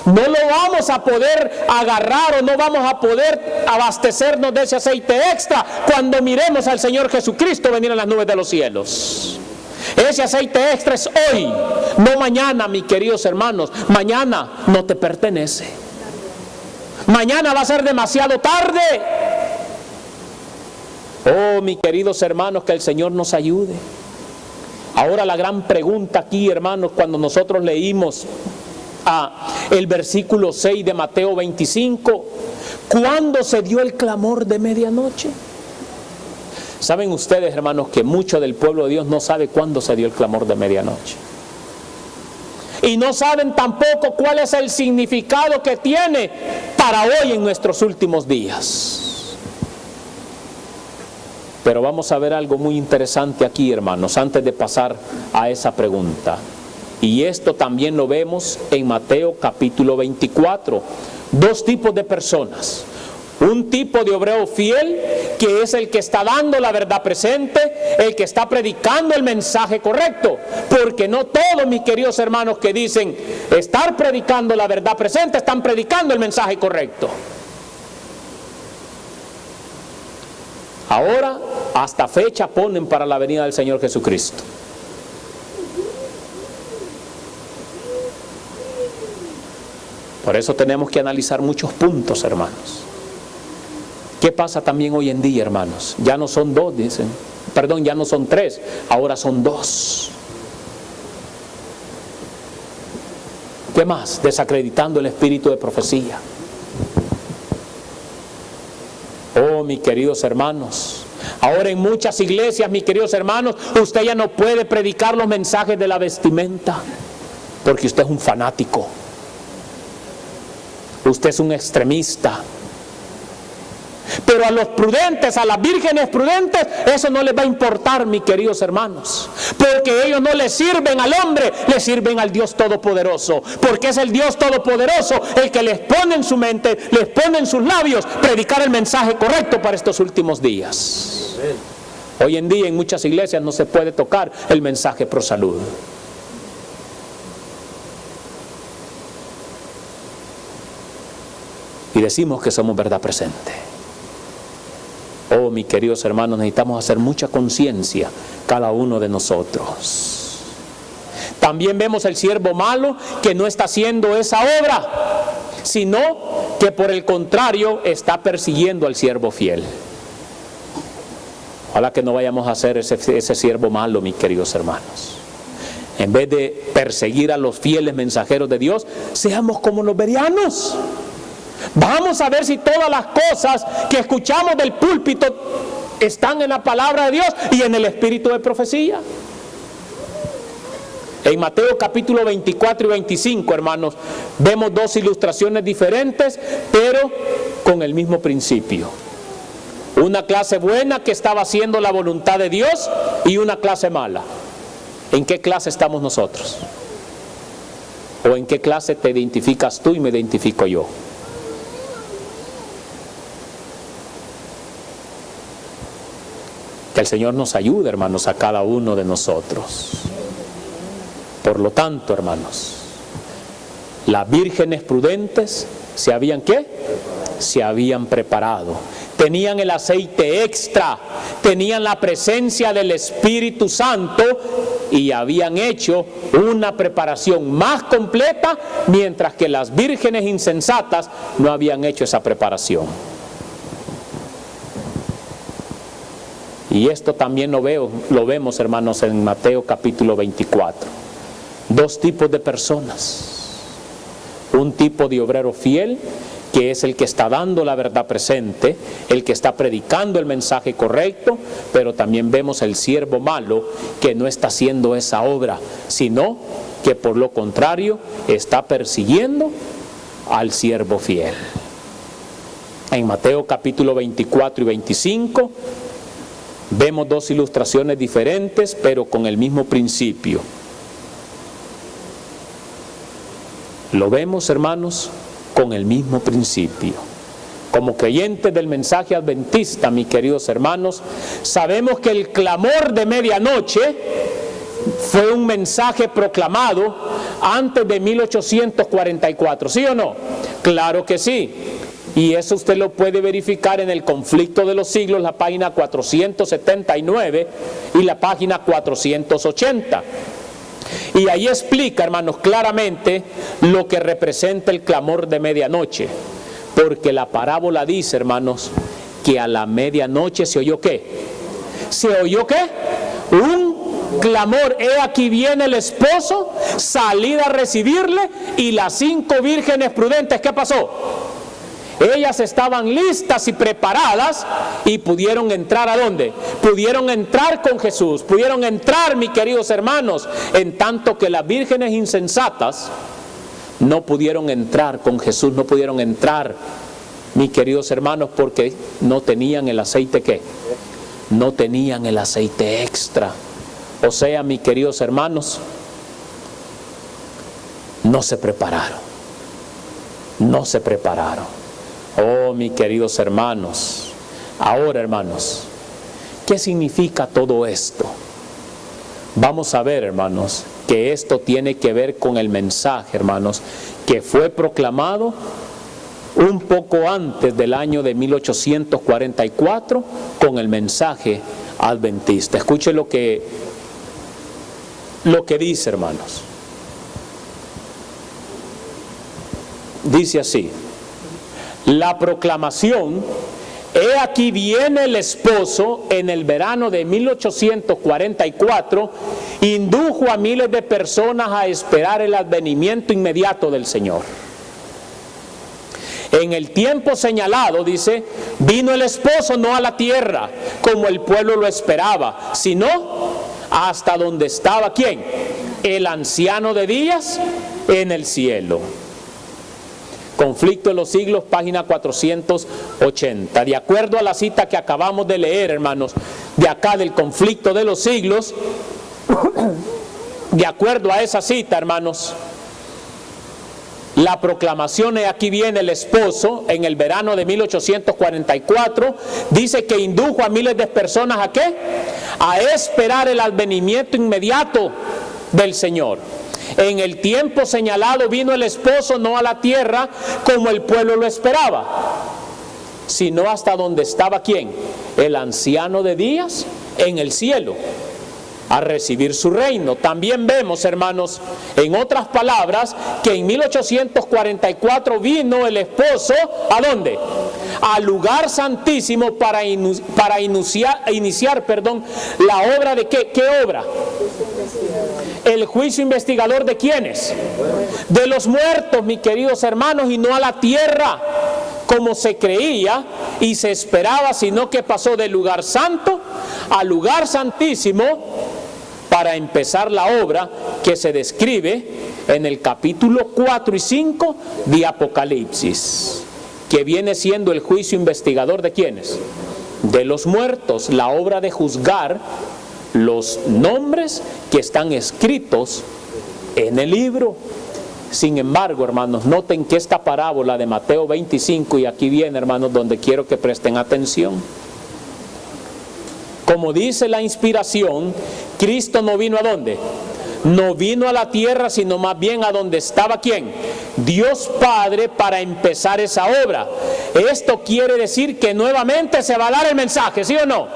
no lo vamos a poder agarrar o no vamos a poder abastecernos de ese aceite extra cuando miremos al Señor Jesucristo venir en las nubes de los cielos. Ese aceite extra es hoy, no mañana, mis queridos hermanos. Mañana no te pertenece. Mañana va a ser demasiado tarde. Oh, mis queridos hermanos, que el Señor nos ayude. Ahora la gran pregunta aquí, hermanos, cuando nosotros leímos el versículo 6 de Mateo 25, ¿cuándo se dio el clamor de medianoche? Saben ustedes, hermanos, que mucho del pueblo de Dios no sabe cuándo se dio el clamor de medianoche. Y no saben tampoco cuál es el significado que tiene para hoy en nuestros últimos días. Pero vamos a ver algo muy interesante aquí, hermanos, antes de pasar a esa pregunta. Y esto también lo vemos en Mateo capítulo 24. 2 tipos de personas. Un tipo de obrero fiel, que es el que está dando la verdad presente, el que está predicando el mensaje correcto. Porque no todos, mis queridos hermanos, que dicen estar predicando la verdad presente, están predicando el mensaje correcto. Ahora, hasta fecha ponen para la venida del Señor Jesucristo. Por eso tenemos que analizar muchos puntos, hermanos. ¿Qué pasa también hoy en día, hermanos? Ya no son 2, dicen. Perdón, ya no son 3, ahora son 2. ¿Qué más? Desacreditando el espíritu de profecía. Oh, mis queridos hermanos, ahora en muchas iglesias, mis queridos hermanos, usted ya no puede predicar los mensajes de la vestimenta, porque usted es un fanático, usted es un extremista. Pero a los prudentes, a las vírgenes prudentes, eso no les va a importar, mis queridos hermanos, porque ellos no le sirven al hombre, le sirven al Dios Todopoderoso, porque es el Dios Todopoderoso el que les pone en su mente, les pone en sus labios predicar el mensaje correcto para estos últimos días. Hoy en día en muchas iglesias no se puede tocar el mensaje pro salud. Y decimos que somos verdad presente. Oh, mis queridos hermanos, necesitamos hacer mucha conciencia cada uno de nosotros. También vemos el siervo malo que no está haciendo esa obra, sino que por el contrario está persiguiendo al siervo fiel. Ojalá que no vayamos a hacer ese siervo malo, mis queridos hermanos. En vez de perseguir a los fieles mensajeros de Dios, seamos como los bereanos. Vamos a ver si todas las cosas que escuchamos del púlpito están en la palabra de Dios y en el espíritu de profecía. En Mateo capítulo 24 y 25, hermanos, vemos dos ilustraciones diferentes, pero con el mismo principio. Una clase buena que estaba haciendo la voluntad de Dios y una clase mala. ¿En qué clase estamos nosotros? ¿O en qué clase te identificas tú y me identifico yo? Que el Señor nos ayude, hermanos, a cada uno de nosotros. Por lo tanto, hermanos, las vírgenes prudentes se habían ¿qué? Se habían preparado. Tenían el aceite extra, tenían la presencia del Espíritu Santo y habían hecho una preparación más completa, mientras que las vírgenes insensatas no habían hecho esa preparación. Y esto también lo vemos, hermanos, en Mateo capítulo 24. Dos tipos de personas. Un tipo de obrero fiel, que es el que está dando la verdad presente, el que está predicando el mensaje correcto, pero también vemos el siervo malo que no está haciendo esa obra, sino que por lo contrario está persiguiendo al siervo fiel. En Mateo capítulo 24 y 25 vemos dos ilustraciones diferentes, pero con el mismo principio. Lo vemos, hermanos, con el mismo principio. Como creyentes del mensaje adventista, mis queridos hermanos, sabemos que el clamor de medianoche fue un mensaje proclamado antes de 1844, ¿sí o no? Claro que sí. Y eso usted lo puede verificar en el Conflicto de los Siglos, la página 479 y la página 480. Y ahí explica, hermanos, claramente lo que representa el clamor de medianoche. Porque la parábola dice, hermanos, que a la medianoche se oyó ¿qué? ¿Se oyó qué? Un clamor. He aquí viene el esposo, salid a recibirle, y las 5 vírgenes prudentes, ¿qué pasó? Ellas estaban listas y preparadas y pudieron entrar ¿a dónde? Pudieron entrar con Jesús, pudieron entrar, mis queridos hermanos, en tanto que las vírgenes insensatas no pudieron entrar con Jesús, no pudieron entrar, mis queridos hermanos, porque no tenían el aceite ¿qué? No tenían el aceite extra. O sea, mis queridos hermanos, no se prepararon. No se prepararon. Oh, mis queridos hermanos, ahora, hermanos, ¿qué significa todo esto? Vamos a ver, hermanos, que esto tiene que ver con el mensaje, hermanos, que fue proclamado un poco antes del año de 1844 con el mensaje adventista. Escuche lo que dice, hermanos. Dice así: la proclamación, he aquí viene el esposo, en el verano de 1844, indujo a miles de personas a esperar el advenimiento inmediato del Señor. En el tiempo señalado, dice, vino el esposo no a la tierra, como el pueblo lo esperaba, sino hasta donde estaba, ¿quién? El anciano de días en el cielo. Conflicto de los Siglos, página 480. De acuerdo a la cita que acabamos de leer, hermanos, de acá del Conflicto de los Siglos, de acuerdo a esa cita, hermanos, La proclamación, y aquí viene el esposo, en el verano de 1844, dice que indujo a miles de personas ¿a qué? A esperar el advenimiento inmediato del Señor. En el tiempo señalado vino el esposo no a la tierra como el pueblo lo esperaba, sino hasta donde estaba ¿quién? El anciano de días en el cielo, a recibir su reino. También vemos, hermanos, en otras palabras, que en 1844 vino el esposo, ¿a dónde? Al lugar santísimo para iniciar la obra de ¿qué obra? El juicio investigador ¿de quiénes? De los muertos, mis queridos hermanos, y no a la tierra, como se creía y se esperaba, sino que pasó del lugar santo al lugar santísimo para empezar la obra que se describe en el capítulo 4 y 5 de Apocalipsis, que viene siendo el juicio investigador ¿de quiénes? De los muertos, la obra de juzgar los nombres que están escritos en el libro. Sin embargo, hermanos, noten que esta parábola de Mateo 25, y aquí viene, hermanos, donde quiero que presten atención. Como dice la inspiración, Cristo no vino ¿a dónde? No vino a la tierra, sino más bien a donde estaba ¿quién? Dios Padre, para empezar esa obra. Esto quiere decir que nuevamente se va a dar el mensaje, ¿sí o no?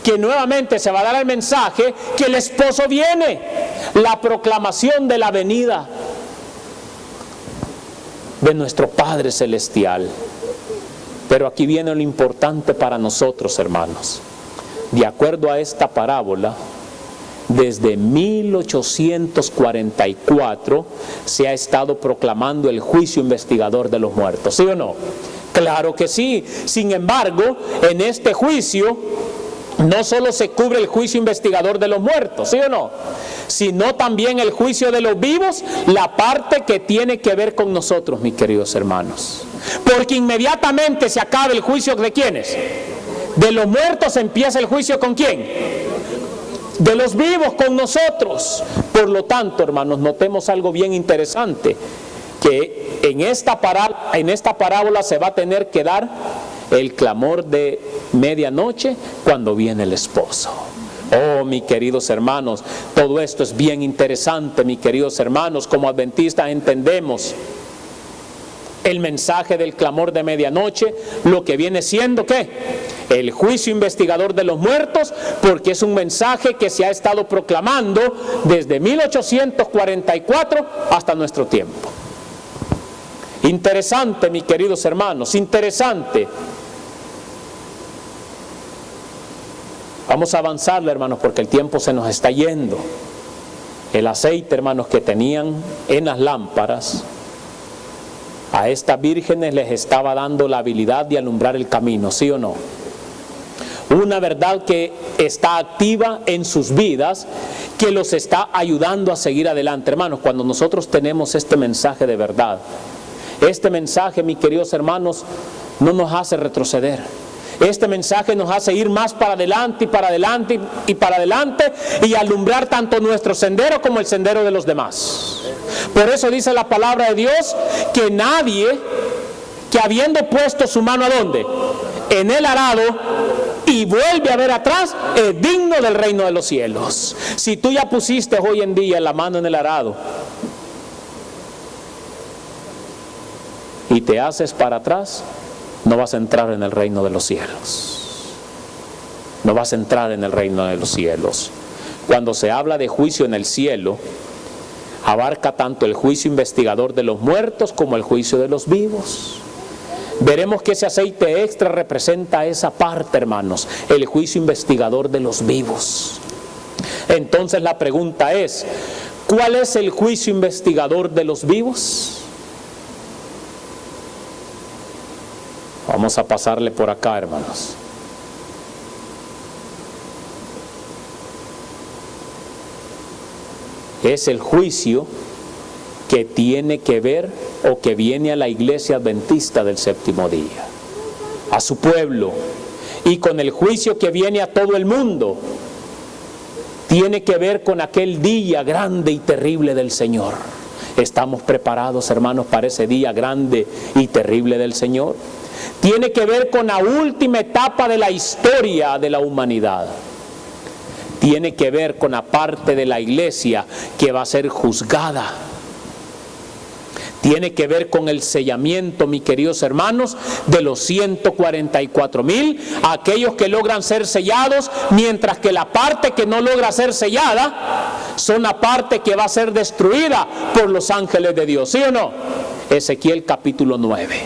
Que nuevamente se va a dar el mensaje que el esposo viene, la proclamación de la venida de nuestro Padre Celestial. Pero aquí viene lo importante para nosotros, hermanos. De acuerdo a esta parábola, desde 1844 se ha estado proclamando el juicio investigador de los muertos, ¿sí o no? Claro que sí. Sin embargo, en este juicio no solo se cubre el juicio investigador de los muertos, ¿sí o no? Sino también el juicio de los vivos, la parte que tiene que ver con nosotros, mis queridos hermanos. Porque inmediatamente se acaba el juicio ¿de quiénes? De los muertos. Empieza el juicio ¿con quién? De los vivos, con nosotros. Por lo tanto, hermanos, notemos algo bien interesante, que en esta parábola se va a tener que dar el clamor de medianoche cuando viene el esposo. Oh, mis queridos hermanos, todo esto es bien interesante, mis queridos hermanos. Como adventistas entendemos el mensaje del clamor de medianoche, lo que viene siendo ¿qué? El juicio investigador de los muertos, porque es un mensaje que se ha estado proclamando desde 1844 hasta nuestro tiempo. Interesante, mis queridos hermanos, interesante. Vamos a avanzarle, hermanos, porque el tiempo se nos está yendo. El aceite, hermanos, que tenían en las lámparas, a estas vírgenes les estaba dando la habilidad de alumbrar el camino, ¿sí o no? Una verdad que está activa en sus vidas, que los está ayudando a seguir adelante. Hermanos, cuando nosotros tenemos este mensaje de verdad, este mensaje, mis queridos hermanos, no nos hace retroceder. Este mensaje nos hace ir más para adelante y para adelante y para adelante, y alumbrar tanto nuestro sendero como el sendero de los demás. Por eso dice la palabra de Dios que nadie que habiendo puesto su mano ¿a dónde? En el arado, y vuelve a ver atrás, es digno del reino de los cielos. Si tú ya pusiste hoy en día la mano en el arado y te haces para atrás, no vas a entrar en el reino de los cielos. No vas a entrar en el reino de los cielos. Cuando se habla de juicio en el cielo, abarca tanto el juicio investigador de los muertos como el juicio de los vivos. Veremos que ese aceite extra representa esa parte, hermanos, el juicio investigador de los vivos. Entonces la pregunta es, ¿cuál es el juicio investigador de los vivos? Vamos a pasarle por acá, hermanos. Es el juicio que tiene que ver o que viene a la iglesia adventista del séptimo día, a su pueblo, y con el juicio que viene a todo el mundo, tiene que ver con aquel día grande y terrible del Señor, ¿Estamos preparados, hermanos, para ese día grande y terrible del Señor? Tiene que ver con la última etapa de la historia de la humanidad. Tiene que ver con la parte de la iglesia que va a ser juzgada. Tiene que ver con el sellamiento, mis queridos hermanos, de los 144,000, aquellos que logran ser sellados, mientras que la parte que no logra ser sellada son la parte que va a ser destruida por los ángeles de Dios. ¿Sí o no? Ezequiel capítulo 9.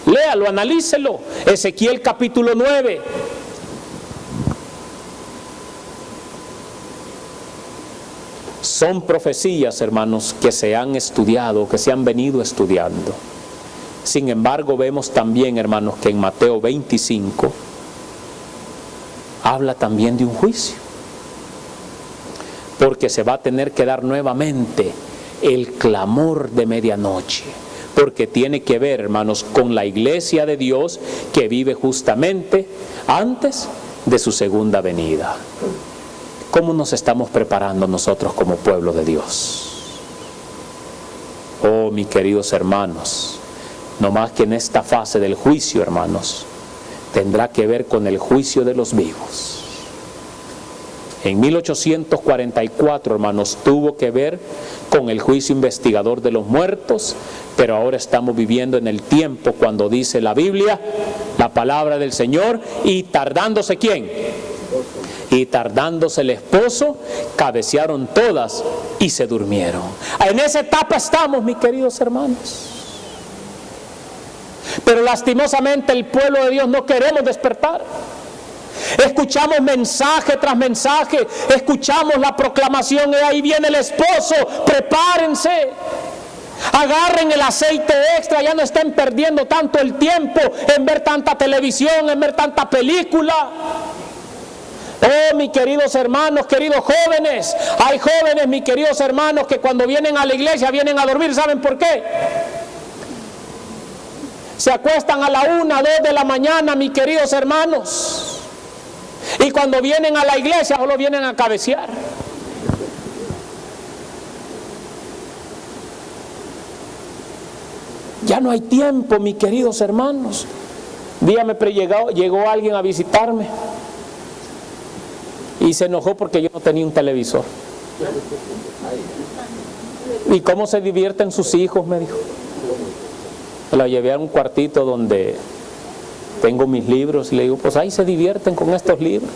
Léalo, analícelo. Ezequiel capítulo 9. Son profecías, hermanos, que se han estudiado, que se han venido estudiando. Sin embargo, vemos también, hermanos, que en Mateo 25 habla también de un juicio. Porque se va a tener que dar nuevamente el clamor de medianoche. Porque tiene que ver, hermanos, con la iglesia de Dios que vive justamente antes de su segunda venida. ¿Cómo nos estamos preparando nosotros como pueblo de Dios? Oh, mis queridos hermanos, no más que en esta fase del juicio, hermanos, tendrá que ver con el juicio de los vivos. En 1844, hermanos, tuvo que ver con el juicio investigador de los muertos, pero ahora estamos viviendo en el tiempo cuando dice la Biblia, la palabra del Señor, y tardándose ¿quién? Y tardándose el esposo, cabecearon todas y se durmieron. En esa etapa estamos, mis queridos hermanos. Pero lastimosamente el pueblo de Dios no queremos despertar. Escuchamos mensaje tras mensaje, escuchamos la proclamación, y ahí viene el esposo, prepárense. Agarren el aceite extra, ya no estén perdiendo tanto el tiempo en ver tanta televisión, en ver tanta película. Oh, mis queridos hermanos, queridos jóvenes, hay jóvenes, mis queridos hermanos, que cuando vienen a la iglesia vienen a dormir. ¿Saben por qué? Se acuestan a la 1, 2 de la mañana, mis queridos hermanos, y cuando vienen a la iglesia solo vienen a cabecear. Ya no hay tiempo, mis queridos hermanos. Un día llegó alguien a visitarme y se enojó porque yo no tenía un televisor. ¿Y cómo se divierten sus hijos?, me dijo. La llevé a un cuartito donde tengo mis libros y le digo, pues ahí se divierten con estos libros.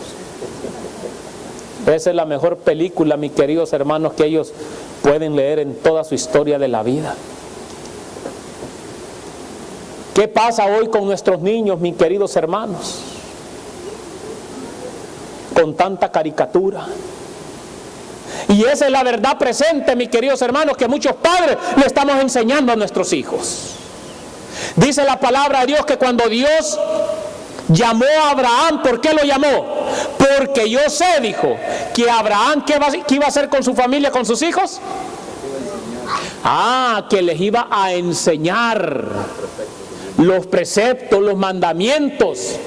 Esa es la mejor película, mis queridos hermanos, que ellos pueden leer en toda su historia de la vida. ¿Qué pasa hoy con nuestros niños, mis queridos hermanos? Con tanta caricatura. Y esa es la verdad presente, mis queridos hermanos, que muchos padres le estamos enseñando a nuestros hijos. Dice la palabra de Dios que cuando Dios llamó a Abraham, ¿por qué lo llamó? Porque yo sé, dijo, que Abraham, ¿qué iba a hacer con su familia, con sus hijos? Que les iba a enseñar los preceptos, los mandamientos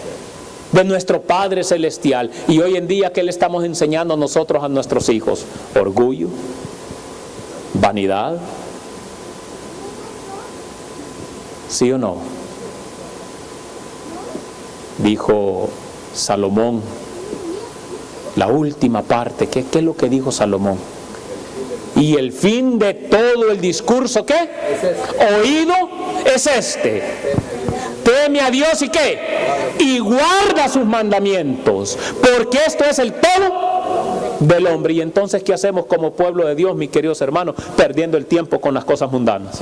de nuestro Padre Celestial. Y hoy en día, ¿qué le estamos enseñando nosotros a nuestros hijos? Orgullo, vanidad. ¿Sí o no? Dijo Salomón, la última parte, ¿qué es lo que dijo Salomón? Y el fin de todo el discurso, ¿qué? Oído es este: teme a Dios y ¿qué? Y guarda sus mandamientos, porque esto es el todo del hombre. Y entonces, ¿qué hacemos como pueblo de Dios, mis queridos hermanos? Perdiendo el tiempo con las cosas mundanas.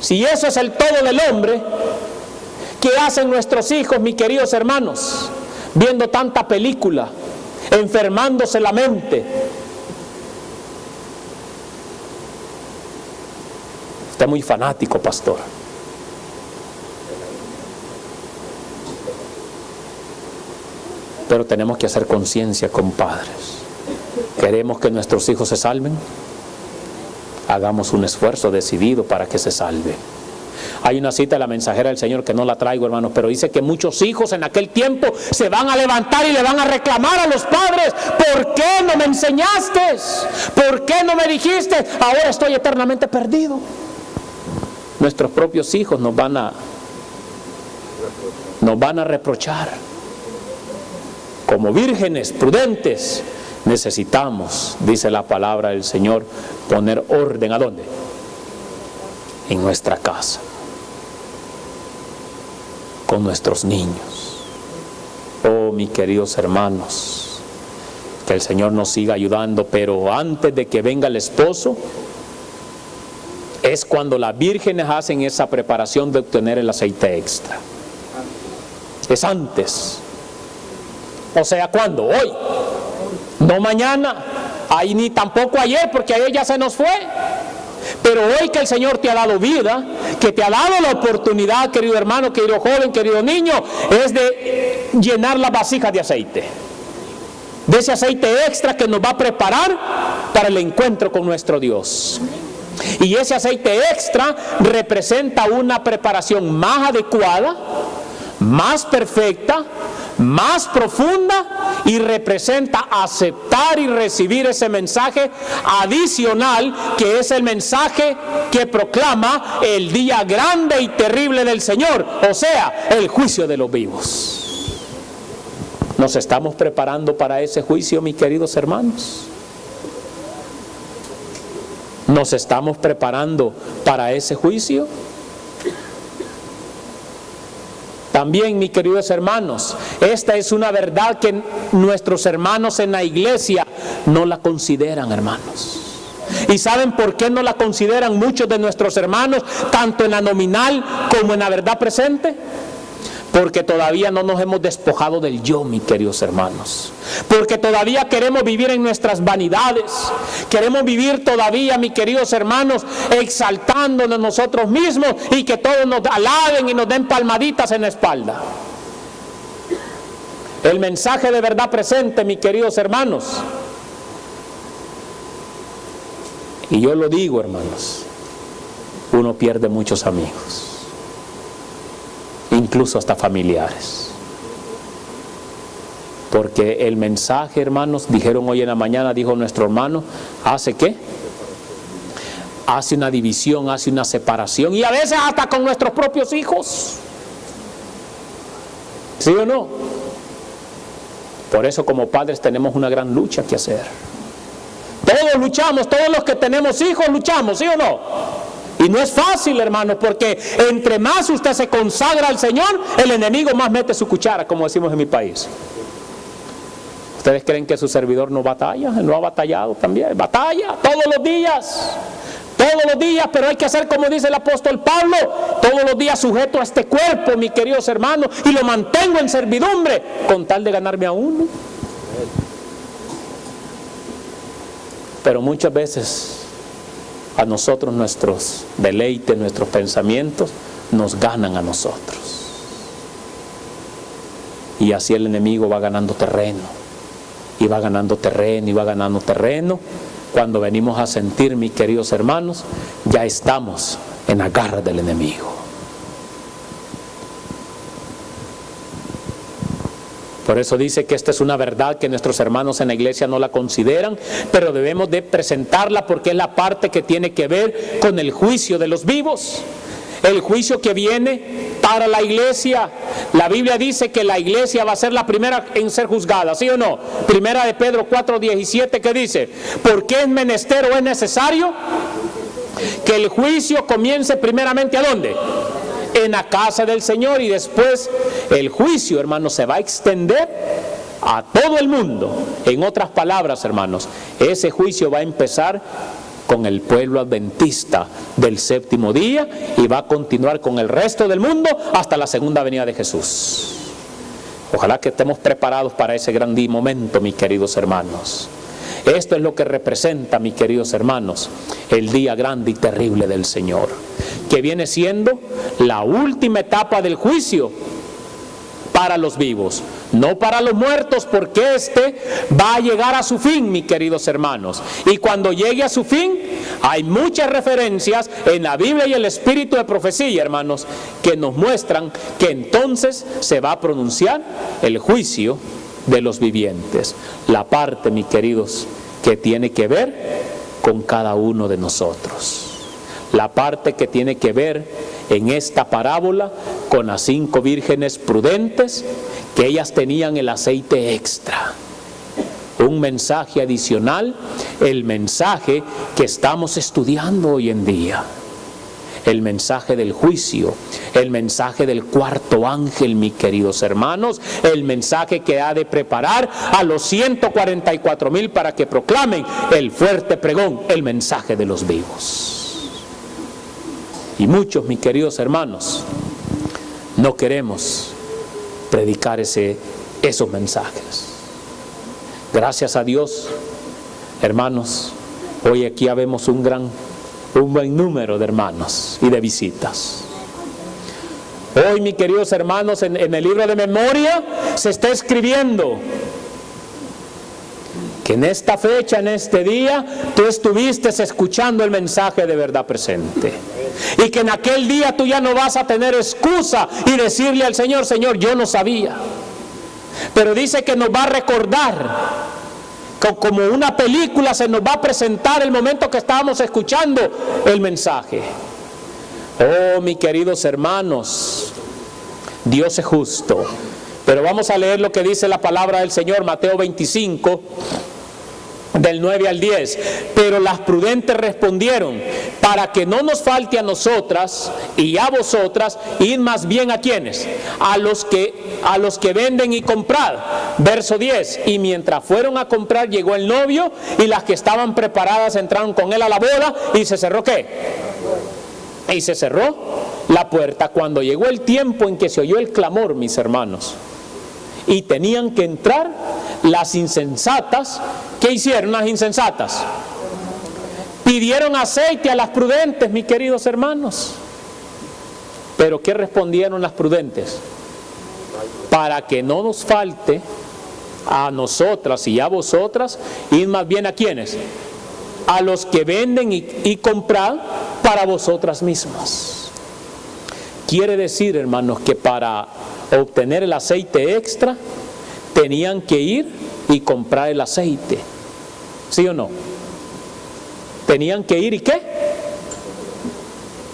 Si eso es el todo del hombre, ¿qué hacen nuestros hijos, mis queridos hermanos? Viendo tanta película, enfermándose la mente. Usted es muy fanático, pastor. Pero tenemos que hacer conciencia, compadres. ¿Queremos que nuestros hijos se salven? Hagamos un esfuerzo decidido para que se salve. Hay una cita de la mensajera del Señor que no la traigo, hermanos, pero dice que muchos hijos en aquel tiempo se van a levantar y le van a reclamar a los padres: ¿por qué no me enseñaste? ¿Por qué no me dijiste? Ahora estoy eternamente perdido. Nuestros propios hijos nos van a reprochar. Como vírgenes prudentes necesitamos, dice la palabra del Señor, poner orden. ¿A dónde? En nuestra casa, con nuestros niños. Oh, mis queridos hermanos, que el Señor nos siga ayudando, pero antes de que venga el esposo, es cuando las vírgenes hacen esa preparación de obtener el aceite extra. Es antes. O sea, ¿cuándo? Hoy. No mañana. Ahí ni tampoco ayer, porque ayer ya se nos fue. Pero hoy que el Señor te ha dado vida, que te ha dado la oportunidad, querido hermano, querido joven, querido niño, es de llenar la vasija de aceite. De ese aceite extra que nos va a preparar para el encuentro con nuestro Dios. Y ese aceite extra representa una preparación más adecuada, más perfecta, más profunda, y representa aceptar y recibir ese mensaje adicional, que es el mensaje que proclama el día grande y terrible del Señor, o sea, el juicio de los vivos. ¿Nos estamos preparando para ese juicio, mis queridos hermanos? ¿Nos estamos preparando para ese juicio? También, mis queridos hermanos, esta es una verdad que nuestros hermanos en la iglesia no la consideran, hermanos. ¿Y saben por qué no la consideran muchos de nuestros hermanos, tanto en la nominal como en la verdad presente? Porque todavía no nos hemos despojado del yo, mis queridos hermanos. Porque todavía queremos vivir en nuestras vanidades. Queremos vivir todavía, mis queridos hermanos, exaltándonos nosotros mismos, y que todos nos alaben y nos den palmaditas en la espalda. El mensaje de verdad presente, mis queridos hermanos. Y yo lo digo, hermanos, uno pierde muchos amigos. Incluso hasta familiares. Porque el mensaje, hermanos, dijeron hoy en la mañana, dijo nuestro hermano, ¿hace qué? Hace una división, hace una separación, y a veces hasta con nuestros propios hijos. ¿Sí o no? Por eso, como padres, tenemos una gran lucha que hacer. Todos luchamos, todos los que tenemos hijos luchamos, ¿sí o no? Y no es fácil, hermanos, porque entre más usted se consagra al Señor, el enemigo más mete su cuchara, como decimos en mi país. ¿Ustedes creen que su servidor no batalla? No ha batallado también. Batalla todos los días. Todos los días, pero hay que hacer como dice el apóstol Pablo: todos los días sujeto a este cuerpo, mis queridos hermanos, y lo mantengo en servidumbre, con tal de ganarme a uno. Pero muchas veces a nosotros nuestros deleites, nuestros pensamientos nos ganan a nosotros. Y así el enemigo va ganando terreno, y va ganando terreno, y va ganando terreno. Cuando venimos a sentir, mis queridos hermanos, ya estamos en la garra del enemigo. Por eso dice que esta es una verdad que nuestros hermanos en la iglesia no la consideran, pero debemos de presentarla, porque es la parte que tiene que ver con el juicio de los vivos. El juicio que viene para la iglesia. La Biblia dice que la iglesia va a ser la primera en ser juzgada, ¿sí o no? Primera de Pedro 4:17, que dice: ¿por qué es menester o es necesario que el juicio comience primeramente ¿a dónde? En la casa del Señor, y después el juicio, hermanos, se va a extender a todo el mundo. En otras palabras, hermanos, ese juicio va a empezar con el pueblo adventista del séptimo día, y va a continuar con el resto del mundo hasta la segunda venida de Jesús. Ojalá que estemos preparados para ese gran momento, mis queridos hermanos. Esto es lo que representa, mis queridos hermanos, el día grande y terrible del Señor, que viene siendo la última etapa del juicio para los vivos, no para los muertos, porque este va a llegar a su fin, mis queridos hermanos. Y cuando llegue a su fin, hay muchas referencias en la Biblia y el espíritu de profecía, hermanos, que nos muestran que entonces se va a pronunciar el juicio de los vivientes. La parte, mis queridos, que tiene que ver con cada uno de nosotros. La parte que tiene que ver en esta parábola con las 5 vírgenes prudentes, que ellas tenían el aceite extra. Un mensaje adicional, el mensaje que estamos estudiando hoy en día. El mensaje del juicio, el mensaje del cuarto ángel, mis queridos hermanos, el mensaje que ha de preparar a los 144,000 para que proclamen el fuerte pregón, el mensaje de los vivos. Y muchos, mis queridos hermanos, no queremos predicar esos mensajes. Gracias a Dios, hermanos, hoy aquí vemos un buen número de hermanos y de visitas. Hoy, mis queridos hermanos, en el libro de memoria se está escribiendo que en esta fecha, en este día, tú estuviste escuchando el mensaje de verdad presente. Y que en aquel día tú ya no vas a tener excusa y decirle al Señor: Señor, yo no sabía. Pero dice que nos va a recordar, como una película se nos va a presentar el momento que estábamos escuchando el mensaje. Oh, mis queridos hermanos, Dios es justo. Pero vamos a leer lo que dice la palabra del Señor, Mateo 25, del 9 al 10. Pero las prudentes respondieron: para que no nos falte a nosotras y a vosotras, id más bien ¿a quiénes? A los que venden y comprad. Verso 10. Y mientras fueron a comprar, llegó el novio, y las que estaban preparadas entraron con él a la boda, y se cerró ¿qué? Y se cerró la puerta. Cuando llegó el tiempo en que se oyó el clamor, mis hermanos, y tenían que entrar, las insensatas, ¿qué hicieron las insensatas? Pidieron aceite a las prudentes, mis queridos hermanos. Pero ¿qué respondieron las prudentes? Para que no nos falte a nosotras y a vosotras, id más bien ¿a quiénes? A los que venden y comprad para vosotras mismas. Quiere decir, hermanos, que para obtener el aceite extra tenían que ir y comprar el aceite. ¿Sí o no? Tenían que ir y ¿qué?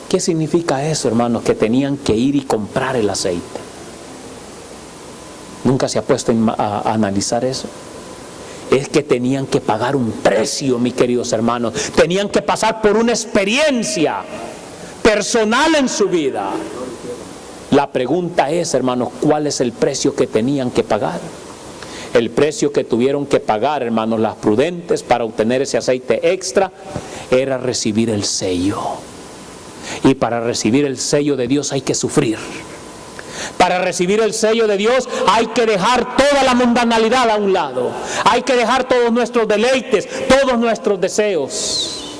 ¿Qué significa eso, hermanos? Que tenían que ir y comprar el aceite. ¿Nunca se ha puesto a analizar eso? Es que tenían que pagar un precio, mis queridos hermanos. Tenían que pasar por una experiencia personal en su vida. La pregunta es, hermanos, ¿cuál es el precio que tenían que pagar? El precio que tuvieron que pagar, hermanos, las prudentes para obtener ese aceite extra era recibir el sello. Y para recibir el sello de Dios hay que sufrir. Para recibir el sello de Dios hay que dejar toda la mundanalidad a un lado. Hay que dejar todos nuestros deleites, todos nuestros deseos,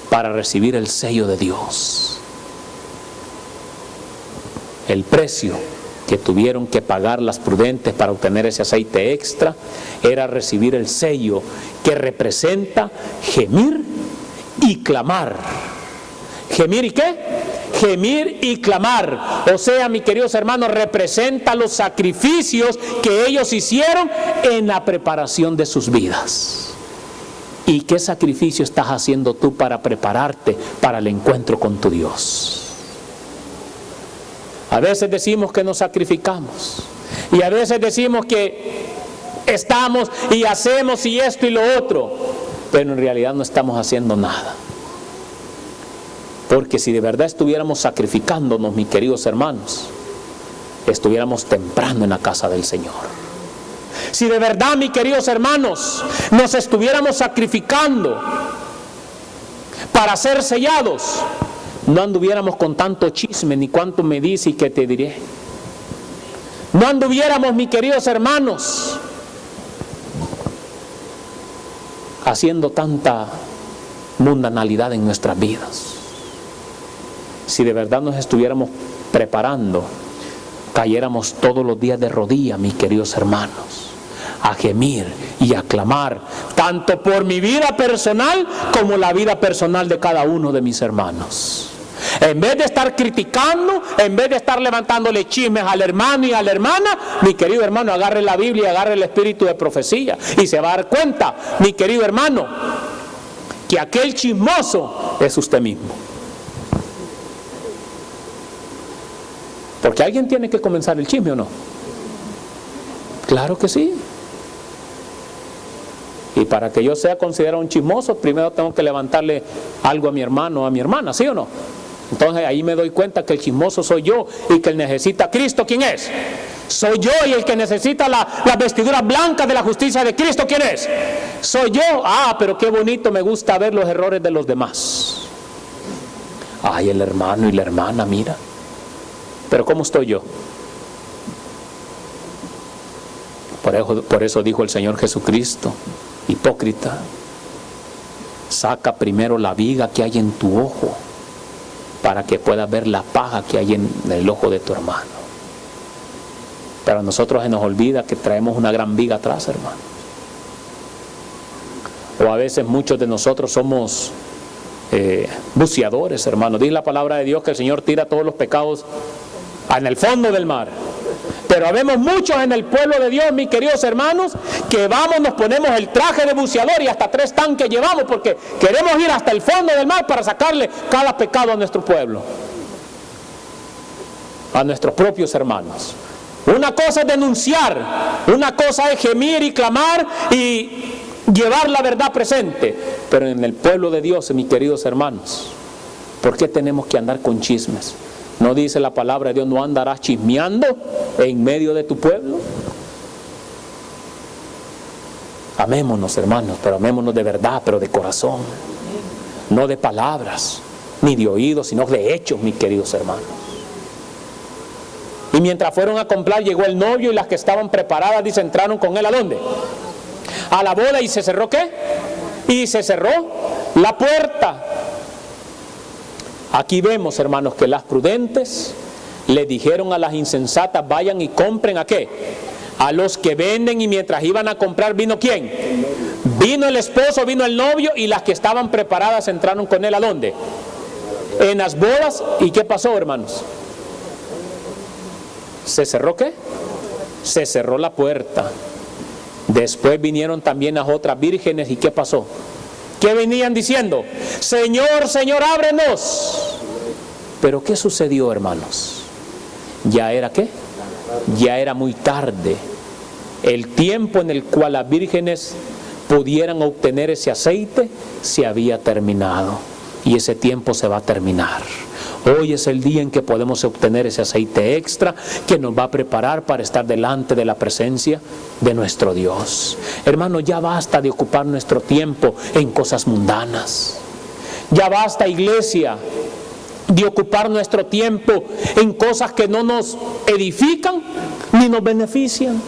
para recibir el sello de Dios. El precio que tuvieron que pagar las prudentes para obtener ese aceite extra era recibir el sello, que representa gemir y clamar. ¿Gemir y qué? Gemir y clamar. O sea, mis queridos hermanos, representa los sacrificios que ellos hicieron en la preparación de sus vidas. ¿Y qué sacrificio estás haciendo tú para prepararte para el encuentro con tu Dios? A veces decimos que nos sacrificamos, y a veces decimos que estamos y hacemos y esto y lo otro, pero en realidad no estamos haciendo nada. Porque si de verdad estuviéramos sacrificándonos, mis queridos hermanos, estuviéramos temprano en la casa del Señor. Si de verdad, mis queridos hermanos, nos estuviéramos sacrificando para ser sellados, no anduviéramos con tanto chisme, ni cuánto me dice y qué te diré. No anduviéramos, mis queridos hermanos, haciendo tanta mundanalidad en nuestras vidas. Si de verdad nos estuviéramos preparando cayéramos todos los días de rodillas, mis queridos hermanos, a gemir y a clamar, tanto por mi vida personal como la vida personal de cada uno de mis hermanos. En vez de estar criticando, en vez de estar levantándole chismes al hermano y a la hermana, mi querido hermano, agarre la Biblia y agarre el espíritu de profecía y se va a dar cuenta, mi querido hermano, que aquel chismoso es usted mismo. Porque alguien tiene que comenzar el chisme, ¿o no? Claro que sí. Y para que yo sea considerado un chismoso, primero tengo que levantarle algo a mi hermano o a mi hermana, ¿sí o no? Entonces ahí me doy cuenta que el chismoso soy yo y que el necesita a Cristo, ¿quién es? Soy yo, y el que necesita las vestiduras blancas de la justicia de Cristo, ¿quién es? Soy yo. Ah, pero qué bonito, me gusta ver los errores de los demás. Ay, el hermano y la hermana, mira. Pero ¿cómo estoy yo? Por eso dijo el Señor Jesucristo: hipócrita, saca primero la viga que hay en tu ojo, para que puedas ver la paja que hay en el ojo de tu hermano. Pero a nosotros se nos olvida que traemos una gran viga atrás, hermano. O a veces muchos de nosotros somos buceadores, hermano. Dice la palabra de Dios que el Señor tira todos los pecados en el fondo del mar. Pero habemos muchos en el pueblo de Dios, mis queridos hermanos, que vamos, nos ponemos el traje de buceador y hasta 3 tanques llevamos porque queremos ir hasta el fondo del mar para sacarle cada pecado a nuestro pueblo, a nuestros propios hermanos. Una cosa es denunciar, una cosa es gemir y clamar y llevar la verdad presente, pero en el pueblo de Dios, mis queridos hermanos, ¿por qué tenemos que andar con chismes? ¿No dice la palabra de Dios: no andarás chismeando en medio de tu pueblo? Amémonos, hermanos, pero amémonos de verdad, pero de corazón, no de palabras ni de oídos, sino de hechos, mis queridos hermanos. Y mientras fueron a comprar, llegó el novio, y las que estaban preparadas, dice, entraron con él ¿a dónde? A la boda. ¿Y se cerró qué? Y se cerró la puerta. Aquí vemos, hermanos, que las prudentes le dijeron a las insensatas: vayan y compren ¿a qué? A los que venden. Y mientras iban a comprar, ¿vino quién? Vino el esposo, vino el novio, y las que estaban preparadas entraron con él ¿a dónde? En las bodas. ¿Y qué pasó, hermanos? ¿Se cerró qué? Se cerró la puerta. Después vinieron también las otras vírgenes. ¿Y qué pasó? ¿Qué venían diciendo? Señor, Señor, ábrenos. Pero ¿qué sucedió, hermanos? ¿Ya era qué? Ya era muy tarde. El tiempo en el cual las vírgenes pudieran obtener ese aceite se había terminado. Y ese tiempo se va a terminar. Hoy es el día en que podemos obtener ese aceite extra que nos va a preparar para estar delante de la presencia de nuestro Dios. Hermano, ya basta de ocupar nuestro tiempo en cosas mundanas. Ya basta, iglesia, de ocupar nuestro tiempo en cosas que no nos edifican ni nos benefician.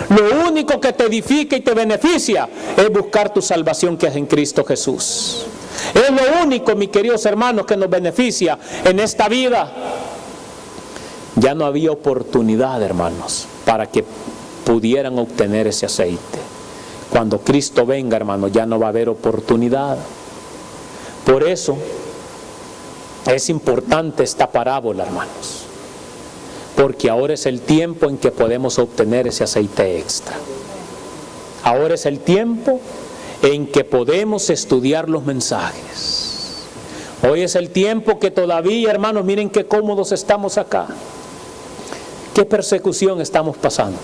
Lo único que te edifica y te beneficia es buscar tu salvación, que es en Cristo Jesús. Es lo único, mis queridos hermanos, que nos beneficia en esta vida. Ya no había oportunidad, hermanos, para que pudieran obtener ese aceite. Cuando Cristo venga, hermanos, ya no va a haber oportunidad. Por eso es importante esta parábola, hermanos, porque ahora es el tiempo en que podemos obtener ese aceite extra. Ahora es el tiempo en que podemos estudiar los mensajes. Hoy es el tiempo que todavía, hermanos, miren qué cómodos estamos acá. Qué persecución estamos pasando.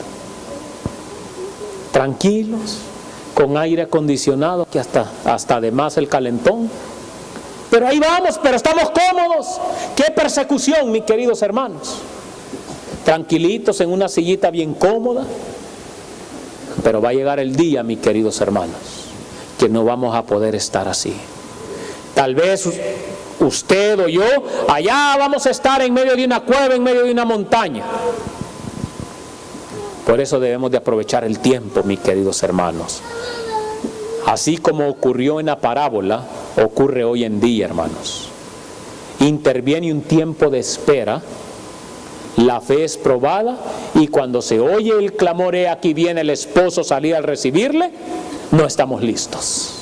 Tranquilos, con aire acondicionado, que hasta además el calentón. Pero ahí vamos, pero estamos cómodos. Qué persecución, mis queridos hermanos. Tranquilitos en una sillita bien cómoda. Pero va a llegar el día, mis queridos hermanos, que no vamos a poder estar así. Tal vez usted o yo, allá vamos a estar en medio de una cueva, en medio de una montaña. Por eso debemos de aprovechar el tiempo, mis queridos hermanos. Así como ocurrió en la parábola, ocurre hoy en día, hermanos. Interviene un tiempo de espera La fe es probada y cuando se oye el clamor, he aquí viene el esposo, salir al recibirle, no estamos listos.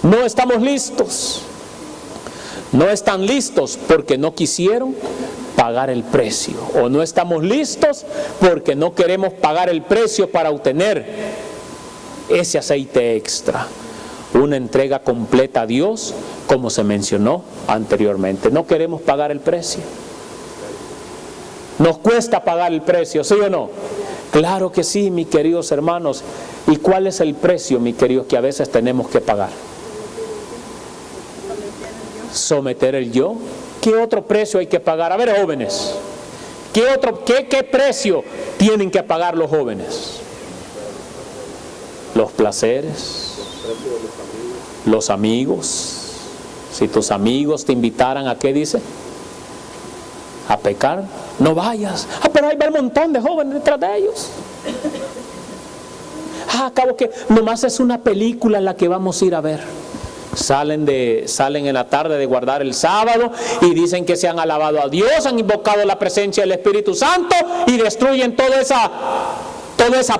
No estamos listos. No están listos porque no quisieron pagar el precio. O no estamos listos porque no queremos pagar el precio para obtener ese aceite extra. Una entrega completa a Dios, como se mencionó anteriormente. No queremos pagar el precio. Nos cuesta pagar el precio, ¿sí o no? Claro que sí, mis queridos hermanos. ¿Y cuál es el precio, mis queridos, que a veces tenemos que pagar? Someter el yo. ¿Qué otro precio hay que pagar? A ver, jóvenes, ¿qué precio tienen que pagar los jóvenes? Los placeres, los amigos. Si tus amigos te invitaran a, ¿qué dice? A pecar, no vayas. Pero ahí va el montón de jóvenes detrás de ellos. Acabo que nomás es una película la que vamos a ir a ver. Salen en la tarde de guardar el sábado y dicen que se han alabado a Dios, han invocado la presencia del Espíritu Santo y destruyen toda esa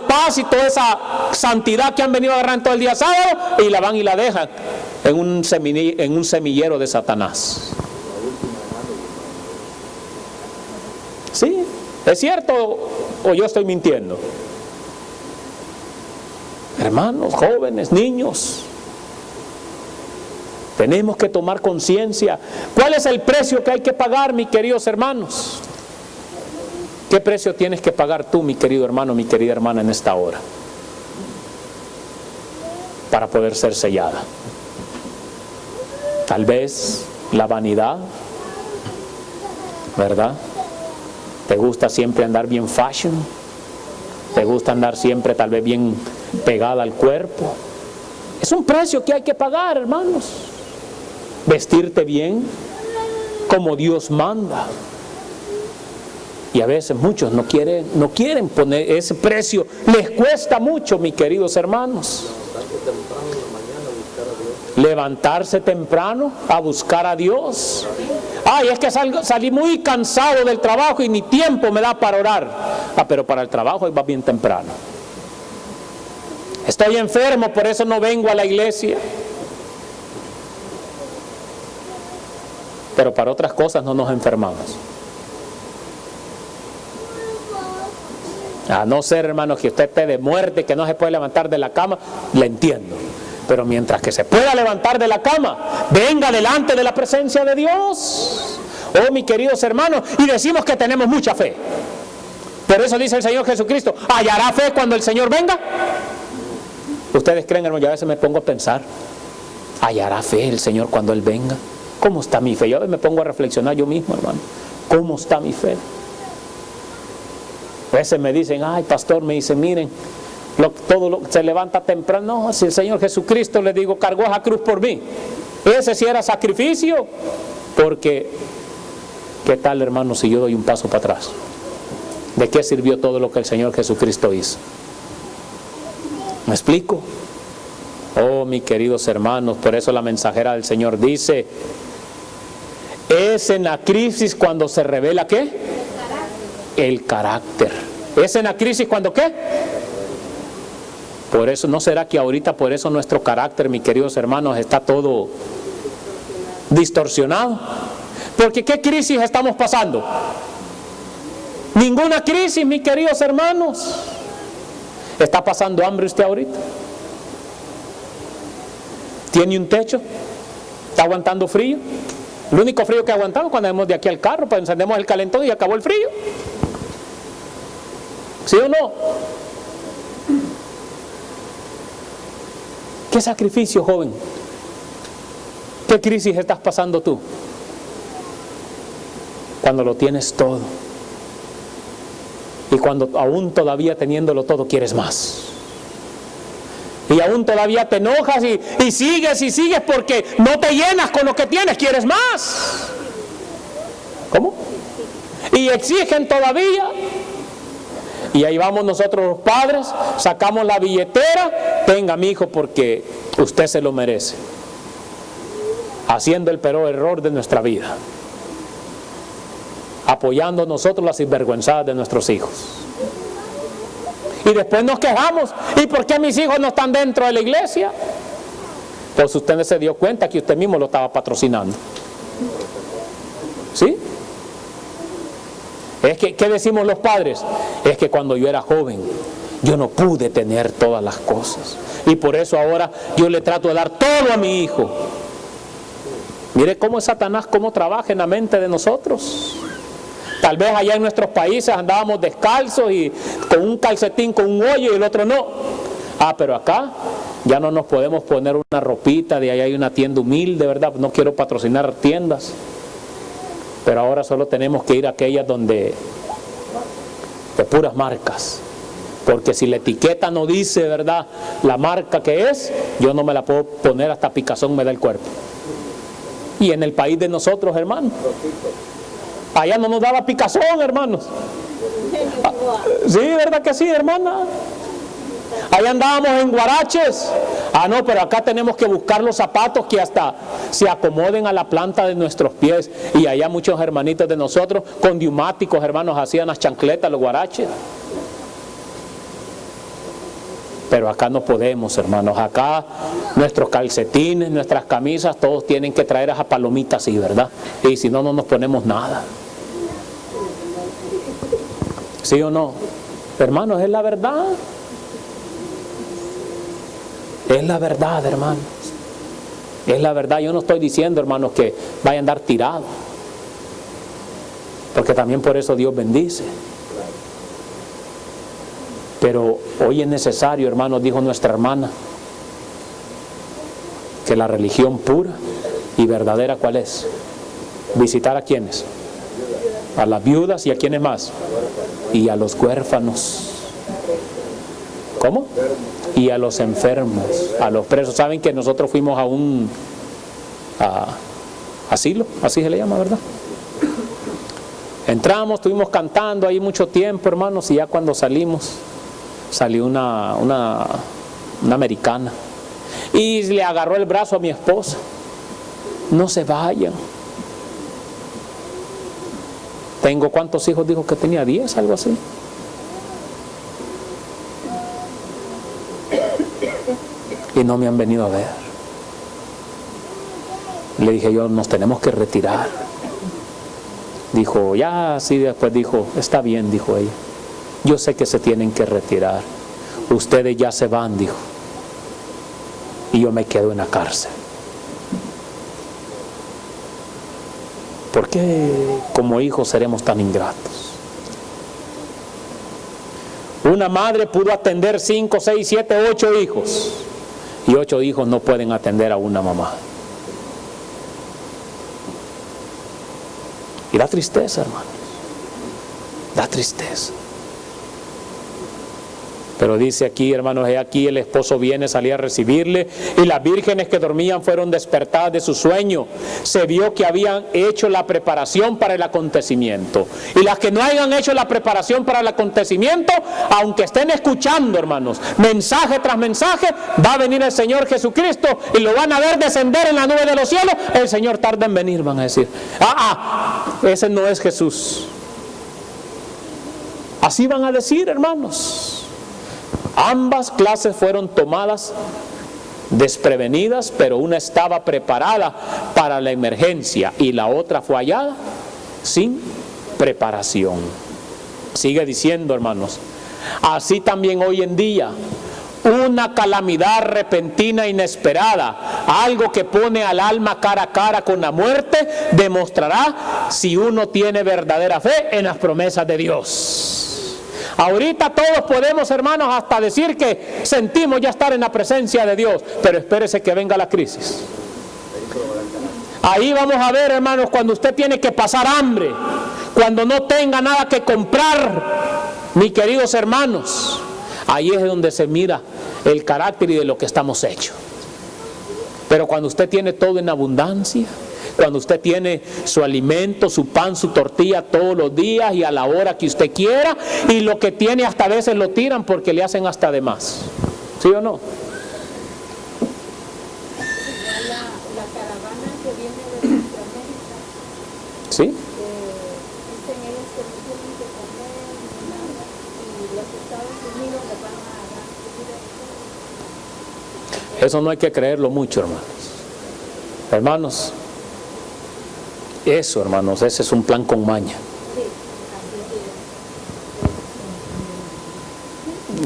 paz y toda esa santidad que han venido agarrando todo el día sábado, y la van y la dejan en un semillero de Satanás. ¿Sí? ¿Es cierto o yo estoy mintiendo? Hermanos, jóvenes, niños, tenemos que tomar conciencia. ¿Cuál es el precio que hay que pagar, mis queridos hermanos? ¿Qué precio tienes que pagar tú, mi querido hermano, mi querida hermana, en esta hora? Para poder ser sellada. Tal vez la vanidad, ¿verdad? ¿Te gusta siempre andar bien fashion? ¿Te gusta andar siempre tal vez bien pegada al cuerpo? Es un precio que hay que pagar, hermanos. Vestirte bien como Dios manda. Y a veces muchos no quieren poner ese precio. Les cuesta mucho, mis queridos hermanos. Levantarse temprano a buscar a Dios. Ay, es que salí muy cansado del trabajo y ni tiempo me da para orar. Pero para el trabajo va bien temprano. Estoy enfermo, por eso no vengo a la iglesia. Pero para otras cosas no nos enfermamos. A no ser, hermanos, que usted esté de muerte, que no se puede levantar de la cama, le entiendo. Pero mientras que se pueda levantar de la cama, venga delante de la presencia de Dios. Oh, mis queridos hermanos, y decimos que tenemos mucha fe. Por eso dice el Señor Jesucristo, ¿hallará fe cuando el Señor venga? Ustedes creen, hermano, yo a veces me pongo a pensar, ¿hallará fe el Señor cuando Él venga? ¿Cómo está mi fe? Yo a veces me pongo a reflexionar yo mismo, hermano. ¿Cómo está mi fe? A veces me dicen, ay, pastor, me dicen, miren, se levanta temprano. No, si el Señor Jesucristo, le digo, cargó esa cruz por mí. Ese sí era sacrificio. Porque, ¿qué tal, hermano, si yo doy un paso para atrás? ¿De qué sirvió todo lo que el Señor Jesucristo hizo? ¿Me explico? Oh, mis queridos hermanos, por eso la mensajera del Señor dice, es en la crisis cuando se revela, ¿qué? El carácter. Es en la crisis cuando, ¿qué? Por eso, ¿no será que ahorita por eso nuestro carácter, mis queridos hermanos, está todo distorsionado? Porque ¿qué crisis estamos pasando? Ninguna crisis, mis queridos hermanos. ¿Está pasando hambre usted ahorita? ¿Tiene un techo? ¿Está aguantando frío? El único frío que aguantamos cuando vamos de aquí al carro, pues encendemos el calentón y acabó el frío. ¿Sí o no? ¿Qué sacrificio, joven? ¿Qué crisis estás pasando tú? Cuando lo tienes todo. Y cuando aún todavía teniéndolo todo quieres más. Y aún todavía te enojas y sigues porque no te llenas con lo que tienes, quieres más. ¿Cómo? Y exigen todavía. Y ahí vamos nosotros los padres, sacamos la billetera, tenga mi hijo porque usted se lo merece. Haciendo el peor error de nuestra vida. apoyando nosotros las sinvergüenzadas de nuestros hijos. Y después nos quejamos, ¿y por qué mis hijos no están dentro de la iglesia? Pues usted se dio cuenta que usted mismo lo estaba patrocinando. ¿Sí? Es que, ¿qué decimos los padres? Es que cuando yo era joven, yo no pude tener todas las cosas. Y por eso ahora yo le trato de dar todo a mi hijo. Mire cómo es Satanás, cómo trabaja en la mente de nosotros. Tal vez allá en nuestros países andábamos descalzos y con un calcetín con un hoyo y el otro no. Pero acá ya no nos podemos poner una ropita, de ahí hay una tienda humilde, ¿verdad? No quiero patrocinar tiendas. Pero ahora solo tenemos que ir a aquellas donde de puras marcas. Porque si la etiqueta no dice, ¿verdad?, la marca que es, yo no me la puedo poner, hasta picazón me da el cuerpo. Y en el país de nosotros, hermanos, allá no nos daba picazón, hermanos. Sí, ¿verdad que sí, hermana? Allá andábamos en guaraches. No, pero acá tenemos que buscar los zapatos que hasta se acomoden a la planta de nuestros pies. Y allá muchos hermanitos de nosotros con neumáticos, hermanos, hacían las chancletas, los guaraches. Pero acá no podemos, hermanos. Acá nuestros calcetines, nuestras camisas, todos tienen que traer esa palomita así, ¿verdad? Y si no, no nos ponemos nada. ¿Sí o no? Hermanos, es la verdad. Es la verdad, hermanos. Es la verdad. Yo no estoy diciendo, hermanos, que vayan a andar tirados. Porque también por eso Dios bendice. Pero hoy es necesario, hermanos, dijo nuestra hermana, que la religión pura y verdadera, ¿cuál es? Visitar a quiénes, a las viudas y a quiénes más, y a los huérfanos. ¿Cómo? Y a los enfermos, a los presos. Saben que nosotros fuimos a un asilo, así se le llama, ¿verdad? Entramos, estuvimos cantando ahí mucho tiempo, hermanos, y ya cuando salimos, salió una americana y le agarró el brazo a mi esposa. No se vayan. Tengo, ¿cuántos hijos dijo que tenía? 10, algo así. Y no me han venido a ver. Le dije yo, nos tenemos que retirar. Dijo, ya, sí, después dijo, está bien, dijo ella. Yo sé que se tienen que retirar. Ustedes ya se van, dijo. Y yo me quedo en la cárcel. ¿Por qué como hijos seremos tan ingratos? Una madre pudo atender 5, 6, 7, 8 hijos. Y 8 hijos no pueden atender a una mamá. Y da tristeza, hermanos. Da tristeza. Pero dice aquí, hermanos, he aquí el esposo viene, salía a recibirle, y las vírgenes que dormían fueron despertadas de su sueño. Se vio que habían hecho la preparación para el acontecimiento. Y las que no hayan hecho la preparación para el acontecimiento, aunque estén escuchando, hermanos, mensaje tras mensaje, va a venir el Señor Jesucristo y lo van a ver descender en la nube de los cielos. El Señor tarda en venir, van a decir. Ese no es Jesús. Así van a decir, hermanos. Ambas clases fueron tomadas desprevenidas, pero una estaba preparada para la emergencia y la otra fue hallada sin preparación. Sigue diciendo, hermanos, así también hoy en día, una calamidad repentina, inesperada, algo que pone al alma cara a cara con la muerte, demostrará si uno tiene verdadera fe en las promesas de Dios. Ahorita todos podemos, hermanos, hasta decir que sentimos ya estar en la presencia de Dios, pero espérese que venga la crisis. Ahí vamos a ver, hermanos, cuando usted tiene que pasar hambre, cuando no tenga nada que comprar, mis queridos hermanos, ahí es donde se mira el carácter y de lo que estamos hechos. Pero cuando usted tiene todo en abundancia, cuando usted tiene su alimento, su pan, su tortilla todos los días y a la hora que usted quiera, y lo que tiene hasta a veces lo tiran porque le hacen hasta de más. ¿Sí o no? La caravana que viene de Centroamérica, ¿Sí? dicen Eso no hay que creerlo mucho, hermanos. Hermanos, eso, hermanos, ese es un plan con maña.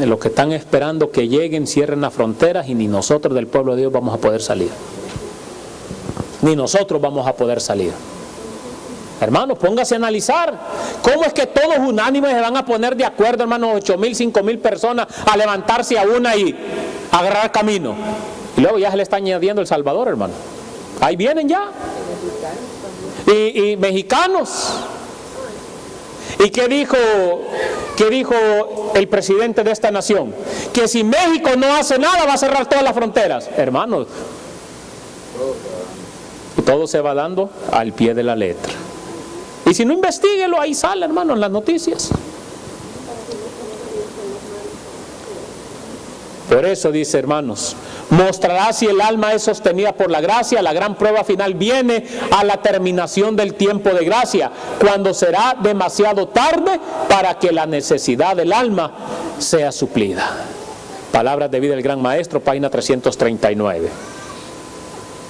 Los que están esperando que lleguen, cierren las fronteras y ni nosotros del pueblo de Dios vamos a poder salir. Ni nosotros vamos a poder salir. Hermanos, póngase a analizar cómo es que todos unánimes se van a poner de acuerdo, hermanos, 8,000, 5,000 personas a levantarse a una y agarrar camino. Y luego ya se le está añadiendo El Salvador, hermano. Ahí vienen ya. Y mexicanos. ¿Y qué dijo el presidente de esta nación? Que si México no hace nada va a cerrar todas las fronteras. Hermanos, todo se va dando al pie de la letra. Y si no, investíguelo, ahí sale, hermano, en las noticias. Por eso dice, hermanos, mostrará si el alma es sostenida por la gracia. La gran prueba final viene a la terminación del tiempo de gracia, cuando será demasiado tarde para que la necesidad del alma sea suplida. Palabras de vida del Gran Maestro, página 339.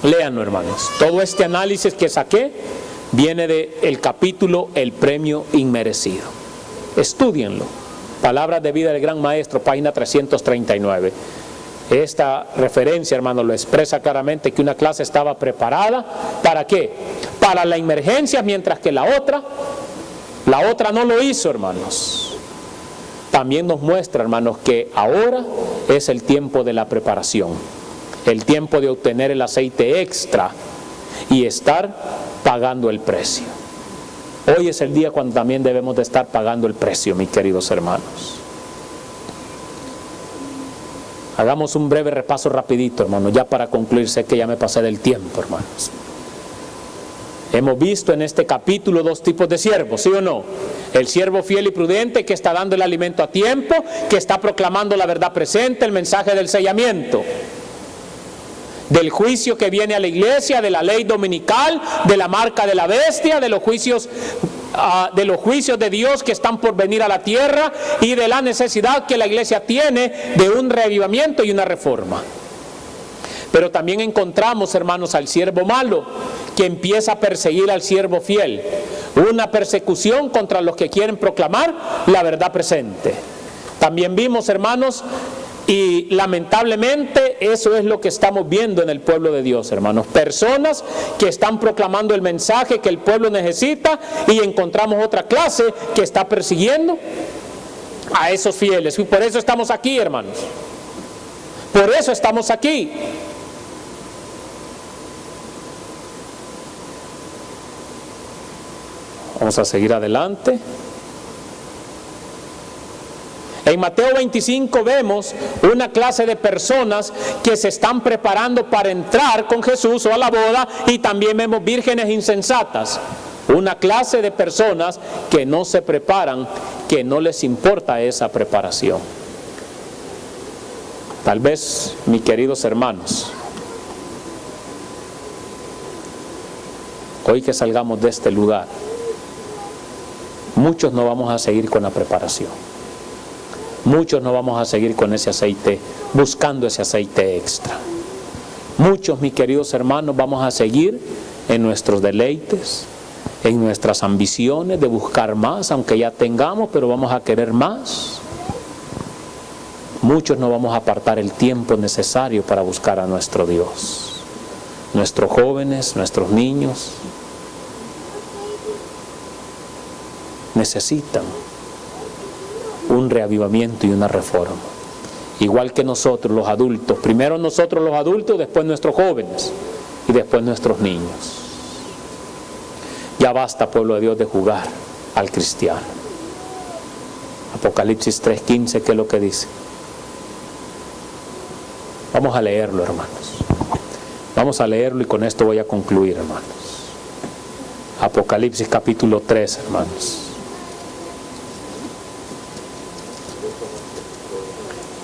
Léanlo, hermanos. Todo este análisis que saqué viene del capítulo El Premio Inmerecido. Estúdienlo. Palabras de vida del Gran Maestro, página 339. Esta referencia, hermano, lo expresa claramente que una clase estaba preparada. ¿Para qué? Para la emergencia, mientras que la otra no lo hizo, hermanos. También nos muestra, hermanos, que ahora es el tiempo de la preparación, el tiempo de obtener el aceite extra y estar pagando el precio. Hoy es el día cuando también debemos de estar pagando el precio, mis queridos hermanos. Hagamos un breve repaso rapidito, hermanos, ya para concluir. Sé que ya me pasé del tiempo, hermanos. Hemos visto en este capítulo dos tipos de siervos, ¿sí o no? El siervo fiel y prudente, que está dando el alimento a tiempo, que está proclamando la verdad presente, el mensaje del sellamiento, del juicio que viene a la iglesia, de la ley dominical, de la marca de la bestia, de los juicios de Dios que están por venir a la tierra, y de la necesidad que la iglesia tiene de un reavivamiento y una reforma. Pero también encontramos, hermanos, al siervo malo, que empieza a perseguir al siervo fiel. Una persecución contra los que quieren proclamar la verdad presente. También vimos, hermanos, y lamentablemente eso es lo que estamos viendo en el pueblo de Dios, hermanos. Personas que están proclamando el mensaje que el pueblo necesita, y encontramos otra clase que está persiguiendo a esos fieles. Y por eso estamos aquí, hermanos. Por eso estamos aquí. Vamos a seguir adelante. En Mateo 25 vemos una clase de personas que se están preparando para entrar con Jesús o a la boda, y también vemos vírgenes insensatas. Una clase de personas que no se preparan, que no les importa esa preparación. Tal vez, mis queridos hermanos, hoy que salgamos de este lugar, muchos no vamos a seguir con la preparación. Muchos no vamos a seguir con ese aceite, buscando ese aceite extra. Muchos, mis queridos hermanos, vamos a seguir en nuestros deleites, en nuestras ambiciones de buscar más, aunque ya tengamos, pero vamos a querer más. Muchos no vamos a apartar el tiempo necesario para buscar a nuestro Dios. Nuestros jóvenes, nuestros niños necesitan un reavivamiento y una reforma, igual que nosotros los adultos. Primero nosotros los adultos, después nuestros jóvenes y después nuestros niños. Ya basta, pueblo de Dios, de jugar al cristiano. Apocalipsis 3:15, ¿qué es lo que dice? Vamos a leerlo, hermanos. Vamos a leerlo y con esto voy a concluir, hermanos. Apocalipsis capítulo 3, hermanos.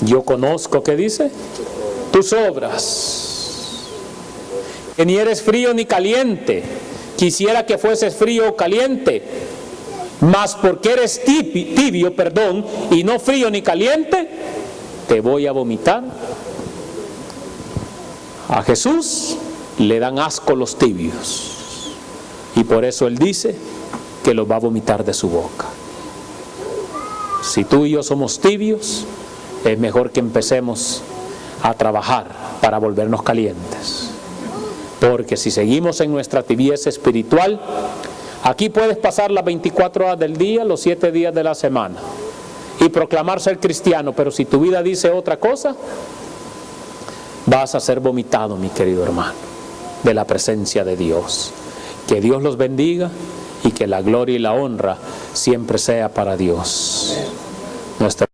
Yo conozco, ¿qué dice? Tus obras, que ni eres frío ni caliente. Quisiera que fueses frío o caliente, mas porque eres tibio, y no frío ni caliente, te voy a vomitar A Jesús le dan asco los tibios. Y por eso Él dice que los va a vomitar de su boca. Si tú y yo somos tibios, es mejor que empecemos a trabajar para volvernos calientes. Porque si seguimos en nuestra tibieza espiritual, aquí puedes pasar las 24 horas del día, los 7 días de la semana, y proclamar ser cristiano, pero si tu vida dice otra cosa, vas a ser vomitado, mi querido hermano, de la presencia de Dios. Que Dios los bendiga y que la gloria y la honra siempre sea para Dios. Nuestra